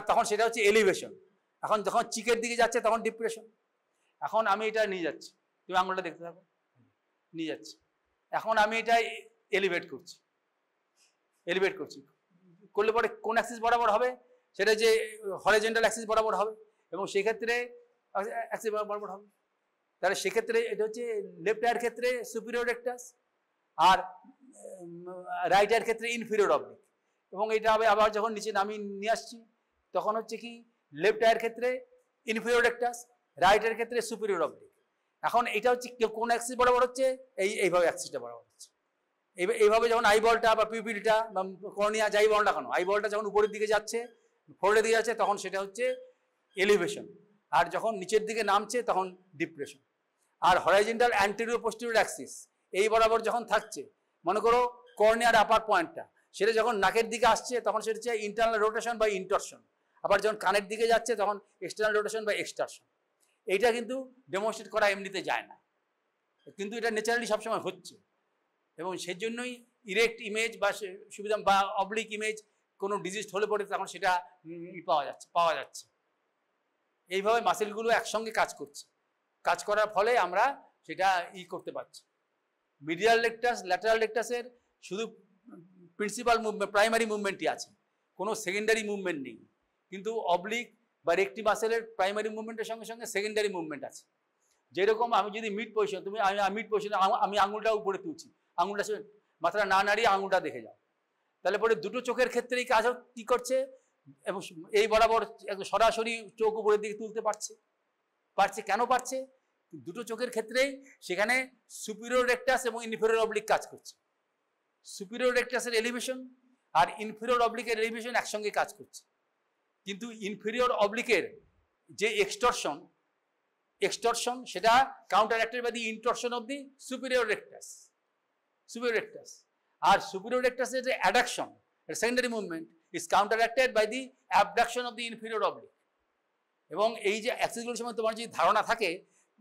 তখন সেটা হচ্ছে এলিভেশন। এখন যখন চিকের দিকে যাচ্ছে তখন ডিপ্রেশন। এখন আমি এটা নিয়ে যাচ্ছি, তুমি আঙুলটা দেখতে থাকো, নিয়ে যাচ্ছি। এখন আমি এটা এলিভেট করছি, করলে পরে কোন অ্যাক্সিস বরাবর হবে? সেটা যে হরিজন্টাল অ্যাক্সিস বরাবর হবে, এবং সেক্ষেত্রে অ্যাক্সিস বরাবর হবে। তাহলে সেক্ষেত্রে এটা হচ্ছে লেফট আইয়ের ক্ষেত্রে সুপিরিয়র রেক্টাস, আর রাইট আইয়ের ক্ষেত্রে ইনফিরিয়র অবলিক। এবং এটা হবে আবার যখন নিচে নামি নিয়ে আসছি তখন হচ্ছে কি লেফট আইয়ের ক্ষেত্রে ইনফিরিয়র রেক্টাস, রাইট আইয়ের ক্ষেত্রে সুপিরিয়র অবলিক। এখন এটা হচ্ছে কোন অ্যাক্সিস বরাবর হচ্ছে? এইভাবে অ্যাক্সিসটা বরাবর হচ্ছে। এইভাবে যখন আইবলটা বা পিউপিলটা বা কর্নিয়া যাই বল না কেন, আইবলটা যখন উপরের দিকে যাচ্ছে, ফোরহেডের দিকে যাচ্ছে, তখন সেটা হচ্ছে এলিভেশন। আর যখন নিচের দিকে নামছে তখন ডিপ্রেশন। আর হরাইজন্টাল অ্যান্টেরিয়র পোস্টেরিয়র অ্যাক্সিস এই বরাবর যখন থাকছে, মনে করো কর্নিয়ার আপার পয়েন্টটা, সেটা যখন নাকের দিকে আসছে তখন সেটা হচ্ছে ইন্টারনাল রোটেশন বা ইন্টরশন। আবার যখন কানের দিকে যাচ্ছে তখন এক্সটার্নাল রোটেশন বা এক্সটারশন। এইটা কিন্তু ডেমনস্ট্রেট করা এমনিতে যায় না, কিন্তু এটা ন্যাচারালি সবসময় হচ্ছে। এবং সেই জন্যই ইরেক্ট ইমেজ বা সুবিধা বা অবলিক ইমেজ কোনো ডিজিজ হলে পড়ে তখন সেটা পাওয়া যাচ্ছে। এইভাবে মাসেলগুলো একসঙ্গে কাজ করছে, কাজ করার ফলে আমরা সেটা করতে পারছি। মিডিয়াল রেক্টাস, ল্যাটারাল রেক্টাসের শুধু প্রিন্সিপাল মুভমেন্ট, প্রাইমারি মুভমেন্টই আছে, কোনো সেকেন্ডারি মুভমেন্ট নেই। কিন্তু অবলিক বা রেক্টি মাসেলের প্রাইমারি মুভমেন্টের সঙ্গে সঙ্গে সেকেন্ডারি মুভমেন্ট আছে। যেরকম আমি যদি মিড পজিশন, মিড পজিশনে আমি আঙুলটা উপরে তুলছি, আঙুলটা মাথাটা না নাড়িয়ে আঙুলটা দেখে যাও, তাহলে পরে দুটো চোখের ক্ষেত্রেই কাজ কি করছে, এবং এই বরাবর সরাসরি চোখ উপরের দিকে তুলতে পারছে। কেন পারছে? দুটো চোখের ক্ষেত্রেই সেখানে সুপিরিয়র রেক্টাস এবং ইনফেরিয়র অবলিক কাজ করছে। সুপিরিয়র রেক্টাসের এলিভেশন আর ইনফেরিয়র অবলিকের এলিভেশন একসঙ্গে কাজ করছে। কিন্তু ইনফেরিয়র অবলিকের যে এক্সটরশন সেটা counteracted by the intorsion of the superior rectus. আর সুপিরিয়র রেক্টাসের যে adduction, secondary movement, is counteracted by the abduction of the inferior oblique. এবং এই যে অ্যাক্সিসগুলোর সময় তোমার যদি ধারণা থাকে,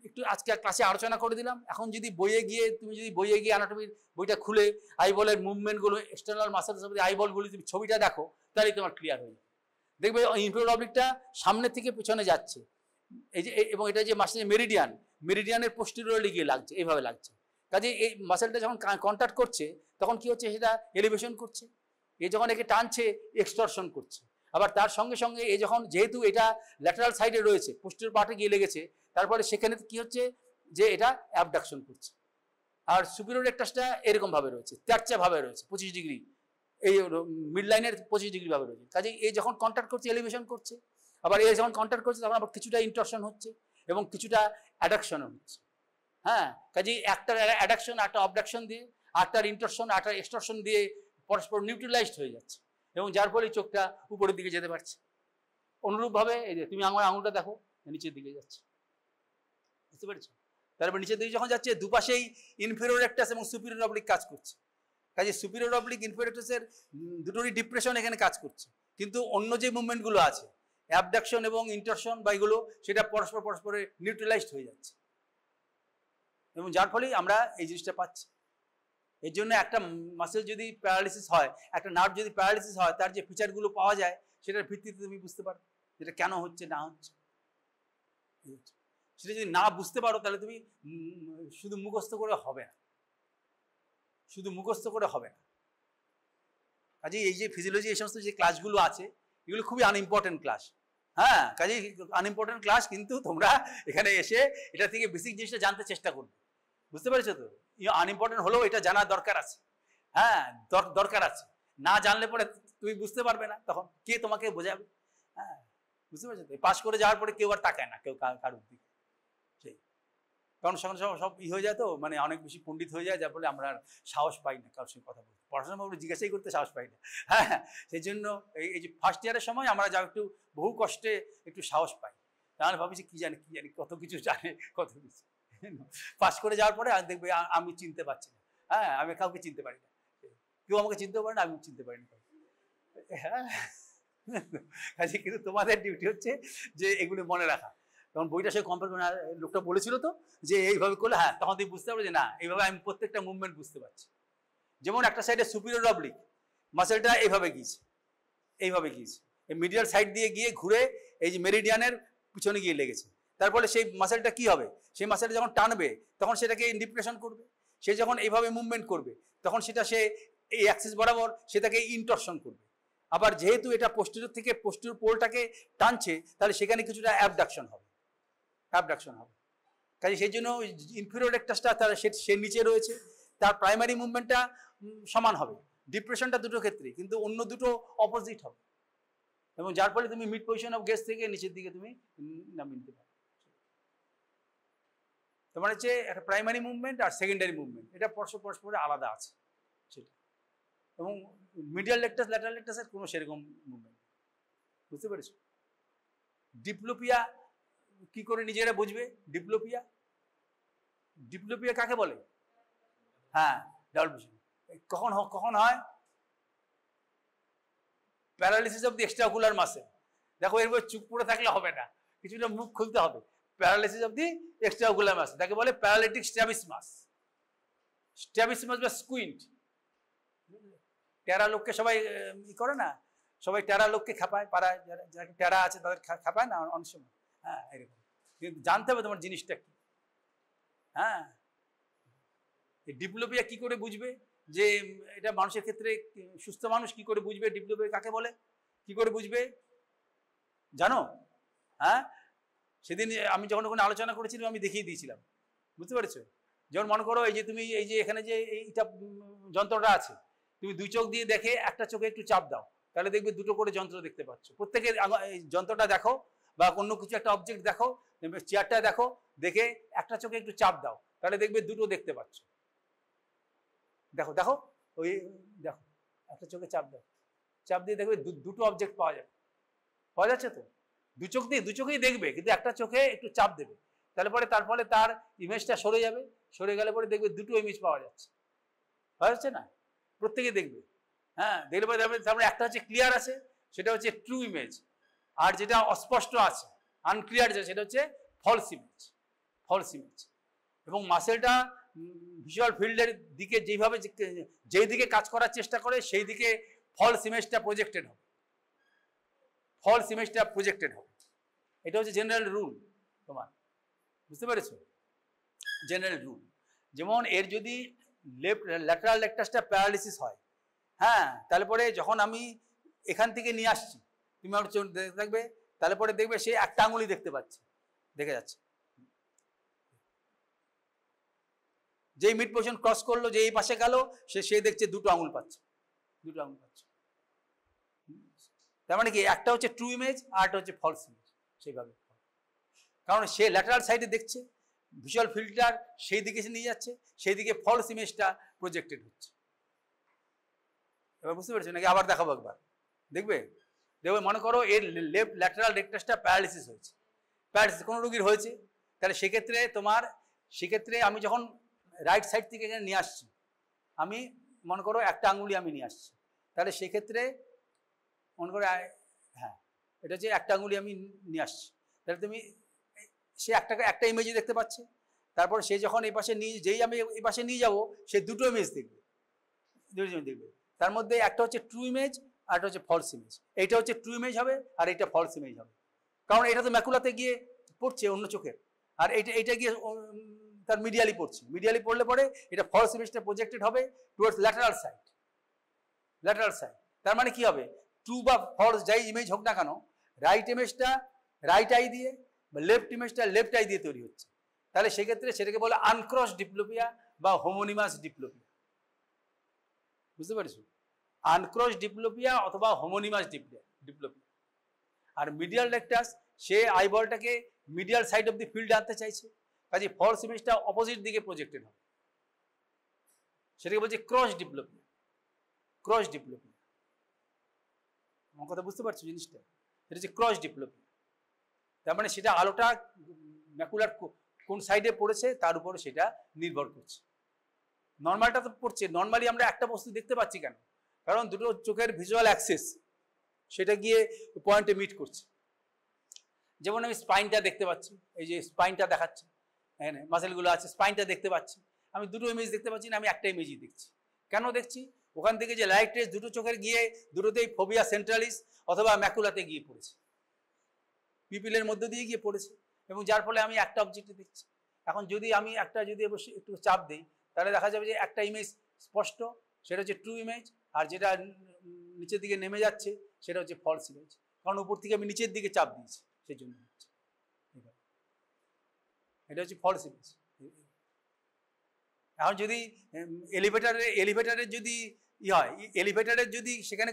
একটু আজকে ক্লাসে আলোচনা করে দিলাম। এখন যদি তুমি যদি বইয়ে গিয়ে অ্যানাটমির বইটা খুলে আইবলের মুভমেন্টগুলো, এক্সটার্নাল মাসেলস অফ দি আইবলগুলো তুমি ছবিটা দেখো, তাহলেই তোমার ক্লিয়ার হয়ে যাবে। দেখবে ইনফেরিয়র অবলিকটা সামনে থেকে পেছনে যাচ্ছে, এই যে, এবং এটা যে মাসেলের মেরিডিয়ানের পোস্টেরিয়রলি গিয়ে লাগছে, এইভাবে লাগছে। কাজে এই মাসেলটা যখন কন্ট্যাক্ট করছে তখন কি হচ্ছে, সেটা এলিভেশন করছে। যখন একে টানছে এক্সটরশন করছে। আবার তার সঙ্গে সঙ্গে যখন যেহেতু এটা ল্যাটারাল সাইডে রয়েছে, পোস্টেরিয়র পার্টে গিয়ে লেগেছে, তারপরে সেখানে কি হচ্ছে যে এটা অ্যাবডাকশন করছে। আর সুপিরিয়র রেক্টাসটা এরকম ভাবে রয়েছে, তেরচা ভাবে রয়েছে 25 ডিগ্রি, এই মিড লাইনের 25 ডিগ্রি ভাবে রয়েছে। কাজে এই যখন কন্ট্যাক্ট করছে এলিভেশন করছে, আবার যখন কন্ট্যাক্ট করছে তখন আবার কিছুটা ইন্টরশন হচ্ছে এবং কিছুটা অ্যাডাকশনও হচ্ছে। হ্যাঁ, কাজে একটা অ্যাডাকশন, একটা অবডাকশন দিয়ে, আটটার ইন্টরশন, আটটার এক্সটরশন দিয়ে পরস্পর নিউট্রালাইজড হয়ে যাচ্ছে, এবং যার ফলে চোখটা উপরের দিকে যেতে পারছে। অনুরূপভাবে এই যে তুমি আমার আঙুলটা দেখো, নিচের দিকে যাচ্ছে, বুঝতে পেরেছো? তারপর নিচের দিকে যখন যাচ্ছে, দুপাশেই ইনফেরিয়র রেক্টাস এবং সুপিরিয়র অবলিক কাজ করছে। কাজে সুপিরিয়র অবলিক ইনফেরিয়র রেক্টাসের দুটোরই ডিপ্রেশন এখানে কাজ করছে। কিন্তু অন্য যে মুভমেন্টগুলো আছে, অ্যাবডাকশন এবং ইন্টরশন বা এগুলো, সেটা পরস্পরে নিউট্রালাইজড হয়ে যাচ্ছে, এবং যার ফলেই আমরা এই জিনিসটা পাচ্ছি। এর জন্য একটা মাসেল যদি প্যারালিসিস হয়, একটা নার্ভ যদি প্যারালিসিস হয়, তার যে ফিচারগুলো পাওয়া যায় সেটার ভিত্তিতে তুমি বুঝতে পারো যেটা কেন হচ্ছে না হচ্ছে। সেটা যদি না বুঝতে পারো তাহলে তুমি শুধু মুখস্থ করে হবে না, কাজে এই যে ফিজিওলজি, এই সমস্ত যে ক্লাসগুলো আছে, এগুলো খুবই আনইম্পর্টেন্ট ক্লাস। হ্যাঁ, কাজে আনইম্পর্টেন্ট ক্লাস, কিন্তু তোমরা এখানে এসে এটা থেকে বেসিক জিনিসটা জানতে চেষ্টা করবে, বুঝতে পেরেছো তো? আনইম্পর্টেন্ট হলেও এটা জানার দরকার আছে। হ্যাঁ, দরকার আছে। না জানলে পরে তুমি বুঝতে পারবে না, তখন কে তোমাকে বোঝাবে? হ্যাঁ, বুঝতে পেরেছো তো? পাশ করে যাওয়ার পরে কেউ আর তাকায় না, কেউ কারোর দিকে, সেই কারণ সব হয়ে যায়, তো মানে অনেক বেশি পণ্ডিত হয়ে যায়, যার ফলে আমরা সাহস পাই না কারোর সঙ্গে কথা বলতে, পড়াশোনা জিজ্ঞাসাই করতে সাহস পাই না। হ্যাঁ, সেই জন্য এই যে ফার্স্ট ইয়ারের সময় আমরা যা একটু বহু কষ্টে একটু সাহস পাই, তাহলে ভাবি যে কি জানি কত কিছু জানে, কত কিছু। পাস করে যাওয়ার পরে দেখবে আমি চিনতে পারছি না। হ্যাঁ, আমি কাউকে চিনতে পারি না, কেউ আমাকে চিনতেও পারে না, আমি চিনতে পারি না। হ্যাঁ, কিন্তু তোমাদের ডিউটি হচ্ছে যে এগুলো মনে রাখা। তখন বইটা সে কম্পেয়ার করে, লোকটা বলেছিল তো যে এইভাবে করলে, হ্যাঁ, তখন তুমি বুঝতে পারবে যে না, এইভাবে আমি প্রত্যেকটা মুভমেন্ট বুঝতে পারছি। যেমন একটা সাইডে সুপিরিয়র অবলিক মাসেলটা এইভাবে গিয়েছে, এইভাবে গিয়েছে, এই মিডিয়াল সাইড দিয়ে গিয়ে ঘুরে এই যে মেরিডিয়ানের পিছনে গিয়ে লেগেছে। তার ফলে সেই মাসেলটা কি হবে, সেই মাসেলটা যখন টানবে তখন সেটাকে ডিপ্রেশন করবে। সে যখন এইভাবে মুভমেন্ট করবে তখন সেটা সে এই অ্যাক্সিস বরাবর সেটাকে ইনটরশন করবে। আবার যেহেতু এটা পোস্টেরিয়র থেকে পোস্টেরিয়র পোলটাকে টানছে, তাহলে সেখানে কিছুটা অ্যাবডাকশন হবে, অ্যাবডাকশন হবে। কাজে সেই জন্য ইনফিরিয়র রেকটাসটা তার সে নিচে রয়েছে, তার প্রাইমারি মুভমেন্টটা সমান হবে, ডিপ্রেশনটা দুটো ক্ষেত্রে, কিন্তু অন্য দুটো অপোজিট হবে, এবং যার ফলে তুমি মিড পজিশন অফ গেজ থেকে নিচের দিকে তুমি নামিয়ে নিতে পারো। তোমার হচ্ছে একটা প্রাইমারি মুভমেন্ট আর সেকেন্ডারি মুভমেন্ট, এটা পরস্পরে আলাদা আছে সেটা। এবং মিডিয়াল রেকটাস ল্যাটারাল রেকটাসের কোনো সেরকম মুভমেন্ট, বুঝতে পেরেছো? ডিপ্লোপিয়া কি করে নিজেরা বুঝবে? ডিপ্লোপিয়া, ডিপ্লোপিয়া কাকে বলে? হ্যাঁ, ডাবল ভিশন। কখন হয়? Paralysis of the extraocular muscle. দেখো এরপর চুপ করে থাকলে হবে না, কিছুটা মুখ খুলতে হবে। Paralysis of the extraocular muscle, তাকে বলে প্যারালিটিক স্ট্র্যাবিসমাস। স্ট্র্যাবিসমাস বা স্কুইন্ট। টেরা লোককে সবাই ই করে না, সবাই টেরা লোককে খাপায়, পাড়ায় যারা টেরা আছে তাদের খাপায় না অনেক সময়। হ্যাঁ, এরকম। কিন্তু জানতে হবে তোমার জিনিসটা কি। হ্যাঁ, ডিপ্লোপিয়া কি করে বুঝবে যে এটা মানুষের ক্ষেত্রে? সুস্থ মানুষ কি করে বুঝবে ডিপ্লোপিয়া কাকে বলে? কি করে বুঝবে জানো? হ্যাঁ, সেদিন আমি যখন ওখানে আলোচনা করেছিলাম আমি দেখিয়ে দিয়েছিলাম, বুঝতে পেরেছো? যেমন মনে করো এই যে তুমি এই যে এখানে যে এইটা যন্ত্রটা আছে, তুমি দুই চোখ দিয়ে দেখে একটা চোখে একটু চাপ দাও, তাহলে দেখবে দুটো করে যন্ত্র দেখতে পাচ্ছ। প্রত্যেকের যন্ত্রটা দেখো বা অন্য কিছু একটা অবজেক্ট দেখো, চেয়ারটা দেখো, দেখে একটা চোখে একটু চাপ দাও, তাহলে দেখবে দুটো দেখতে পাচ্ছ। দেখো দেখো ওই দেখো, একটা চোখে চাপ দাও, চাপ দিয়ে দেখবে দুটো অবজেক্ট পাওয়া যাবে। পাওয়া যাচ্ছে তো? দু চোখেই দেখবে, কিন্তু একটা চোখে একটু চাপ দেবে, তার ফলে তার ইমেজটা সরে যাবে, সরে গেলে পরে দেখবে দুটো ইমেজ পাওয়া যাচ্ছে। পাওয়া যাচ্ছে না? প্রত্যেকে দেখবে। হ্যাঁ, দেখলে পরে তারপরে একটা হচ্ছে ক্লিয়ার আছে, সেটা হচ্ছে ট্রু ইমেজ, আর যেটা অস্পষ্ট আছে আনক্লিয়ার আছে সেটা হচ্ছে ফলস ইমেজ। False image. এবং মাসেলটা ভিজুয়াল ফিল্ডের দিকে যেইভাবে যেই দিকে কাজ করার চেষ্টা করে সেই দিকে ফলস ইমেজটা প্রজেক্টেড হবে, ফলস ইমেজটা প্রজেক্টেড হবে। এটা হচ্ছে জেনারেল রুল তোমার, বুঝতে পেরেছো? General rule. যেমন এর যদি ল্যাটারাল রেকটাসটা প্যারালিসিস হয়, হ্যাঁ, তাহলে পরে যখন আমি এখান থেকে নিয়ে আসছি, তুমি আমার চোখ দেখবে, তাহলে পরে দেখবে সে একটা আঙুলি দেখতে পাচ্ছে, দেখে যাচ্ছে। যেই মিড পজিশন ক্রস করলো, যে এই পাশে গেল, সে দেখছে দুটো আঙুল পাচ্ছে, দুটো আঙুল পাচ্ছে। তার মানে কি, একটা হচ্ছে ট্রু ইমেজ আর একটা হচ্ছে ফলস ইমেজ। সেইভাবে, কারণ সে ল্যাটারাল সাইডে দেখছে, ভিজুয়াল ফিল্ডটার সেই দিকে সে নিয়ে যাচ্ছে, সেই দিকে ফলস ইমেজটা প্রজেক্টেড হচ্ছে। এবার বুঝতে পেরেছো নাকি? আবার দেখাবো একবার, দেখবে দেখবে মনে করো এর লেফট ল্যাটারাল রেকটাসটা প্যারালিসিস হয়েছে, প্যারালিসিস কোনো রোগীর হয়েছে, তাহলে সেক্ষেত্রে আমি যখন রাইট সাইড থেকে এখানে নিয়ে আসছি, আমি মনে করো একটা আঙুলি আমি নিয়ে আসছি, তাহলে সেক্ষেত্রে মনে করো, হ্যাঁ, এটা হচ্ছে একটা আঙুলি আমি নিয়ে আসছি, তাহলে তুমি সে একটা ইমেজই দেখতে পাচ্ছে। তারপর সে যখন এই পাশে যেই আমি এই পাশে নিয়ে যাবো, সে দুটো ইমেজ দেখবে, দেখবে। তার মধ্যে একটা হচ্ছে ট্রু ইমেজ আর একটা হচ্ছে ফলস ইমেজ। এইটা হচ্ছে ট্রু ইমেজ হবে আর এইটা ফলস ইমেজ হবে, কারণ এটা তো ম্যাকুলাতে গিয়ে পড়ছে অন্য চোখের, আর এইটা গিয়ে তার মিডিয়ালি পড়ছে। মিডিয়ালি পড়লে পরে এটা ফলস ইমেজটা প্রজেক্টেড হবে towards lateral side, lateral side. তার মানে কি হবে, ট্রু বা ফলস যাই ইমেজ হোক না কেন, রাইট ইমেজটা রাইট আই দিয়ে বা লেফট ইমেজটা লেফট আই দিয়ে তৈরি হচ্ছে, তাহলে সেক্ষেত্রে সেটাকে বলে আনক্রস ডিপ্লোপিয়া বা হোমোনিমাস ডিপ্লোপিয়া। বুঝতে পেরেছো? আনক্রস ডিপ্লোপিয়া অথবা হোমোনিমাস ডিপ্লোপিয়া। আর মিডিয়াল রেকটাস, সে আইবলটাকে medial side of the field আনতে চাইছে, কাজে ফলস ইমেজটা অপোজিট দিকে প্রজেক্টেড হবে, সেটাকে বলছে ক্রস ডিপ্লোপিয়া। ক্রস ডিপ্লোপিয়া, আমার কথা বুঝতে পারছো জিনিসটা? এটা হচ্ছে ক্রস ডিপ্লোপিয়া। তার মানে সেটা আলোটা ম্যাকুলার কোন সাইডে পড়েছে তার উপরে সেটা নির্ভর করছে। নর্মালটা তো পড়ছে, নর্মালি আমরা একটা বস্তু দেখতে পাচ্ছি কেন? কারণ দুটো চোখের ভিজুয়াল অ্যাক্সেস সেটা গিয়ে পয়েন্টে মিট করছে। যেমন আমি স্পাইনটা দেখতে পাচ্ছি, এই যে স্পাইনটা দেখাচ্ছে, এখানে মাসেলগুলো আছে, স্পাইনটা দেখতে পাচ্ছি, আমি দুটো ইমেজ দেখতে পাচ্ছি না, আমি একটা ইমেজই দেখছি। কেন দেখছি? ওখান থেকে যে লাইট রেজ দুটো চোখের গিয়ে দুটোতেই ফোবিয়া সেন্ট্রালিস অথবা ম্যাকুলাতে গিয়ে পড়েছে, পিপিলের মধ্য দিয়ে গিয়ে পড়েছে, এবং যার ফলে আমি একটা অবজেক্টে দেখছি। এখন যদি আমি যদি একটু চাপ দিই, তাহলে দেখা যাবে যে একটা ইমেজ স্পষ্ট, সেটা হচ্ছে ট্রু ইমেজ, আর যেটা নিচের দিকে নেমে যাচ্ছে সেটা হচ্ছে ফলস ইমেজ, কারণ উপর থেকে আমি নিচের দিকে চাপ দিয়েছি, সেই জন্য হচ্ছে এটা হচ্ছে ফলস ইমেজ। এখন যদি এলিভেটারের যদি হয়, এলিভেটারের যদি সেখানে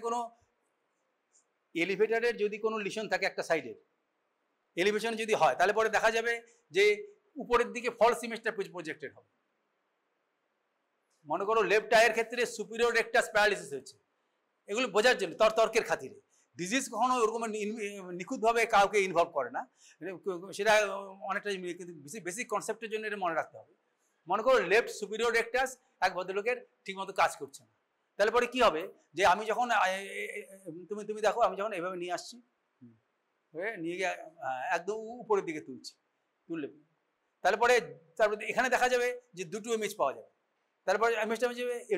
কোনো লিশন থাকে একটা সাইডের, এলিভেশন যদি হয়, তাহলে পরে দেখা যাবে যে উপরের দিকে ফলস ইমেজটা প্রজেক্টেড হবে। মনে করো লেফট আইয়ের ক্ষেত্রে সুপিরিয়র রেকটাস প্যারালিসিস হয়েছে, এগুলো বোঝার জন্য তর্কের খাতিরে। ডিজিজ কখনো ওরকম নিখুঁতভাবে কাউকে ইনভলভ করে না, সেটা অনেকটা বেসিক কনসেপ্টের জন্য এটা মনে রাখতে হবে। মনে করো লেফট সুপিরিয়র রেকটাস এক ভদ্রলোকের ঠিকমতো কাজ করছে না, তাহলে পরে কি হবে যে আমি যখন তুমি দেখো আমি যখন এভাবে নিয়ে আসছি, নিয়ে গিয়ে একদম উপরের দিকে তুললে তারপরে এখানে দেখা যাবে যে দুটো ইমেজ পাওয়া যাবে। তারপরে ইমেজটা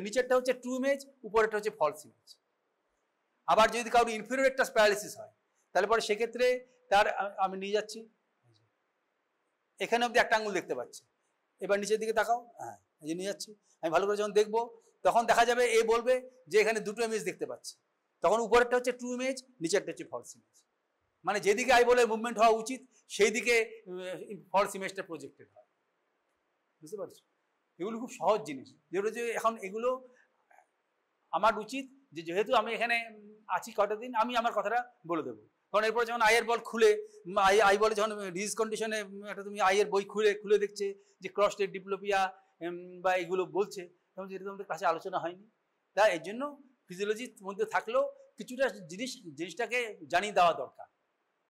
নিচেরটা হচ্ছে ট্রু ইমেজ, উপরেরটা হচ্ছে ফলস ইমেজ। আবার যদি কারোর ইনফিরিয়র রেকটাস প্যারালিসিস হয়, তাহলে পরে সেক্ষেত্রে তার আমি নিয়ে যাচ্ছি, এখানে অবধি একটা আঙুল দেখতে পাচ্ছি, এবার নিচের দিকে তাকাও, হ্যাঁ এই যে নিয়ে যাচ্ছি, আমি ভালো করে যখন দেখবো তখন দেখা যাবে এ বলবে যে এখানে দুটো ইমেজ দেখতে পাচ্ছি, তখন উপরেরটা হচ্ছে ট্রু ইমেজ, নিচেরটা হচ্ছে ফলস ইমেজ। মানে যেদিকে আই বলে মুভমেন্ট হওয়া উচিত সেই দিকে ফলস ইমেজটা প্রজেক্টেড হয়। বুঝতে পারছো? এগুলো খুব সহজ জিনিস, যেগুলো যে এখন এগুলো আমার উচিত যে যেহেতু আমি এখানে আছি কটা দিন, আমি আমার কথাটা বলে দেবো। কারণ এরপর যখন আইয়ের বল খুলে আই বলে যখন ডিজিজ কন্ডিশনে একটা তুমি আইয়ের বই খুলে দেখছে যে ক্রস স্টেট ডিপ্লোপিয়া বা এগুলো বলছে, তখন যেটা তোমাদের কাছে আলোচনা হয়নি। তাই এই জন্য ফিজিওলজির মধ্যে থাকলেও কিছুটা জিনিসটাকে জানিয়ে দেওয়া দরকার।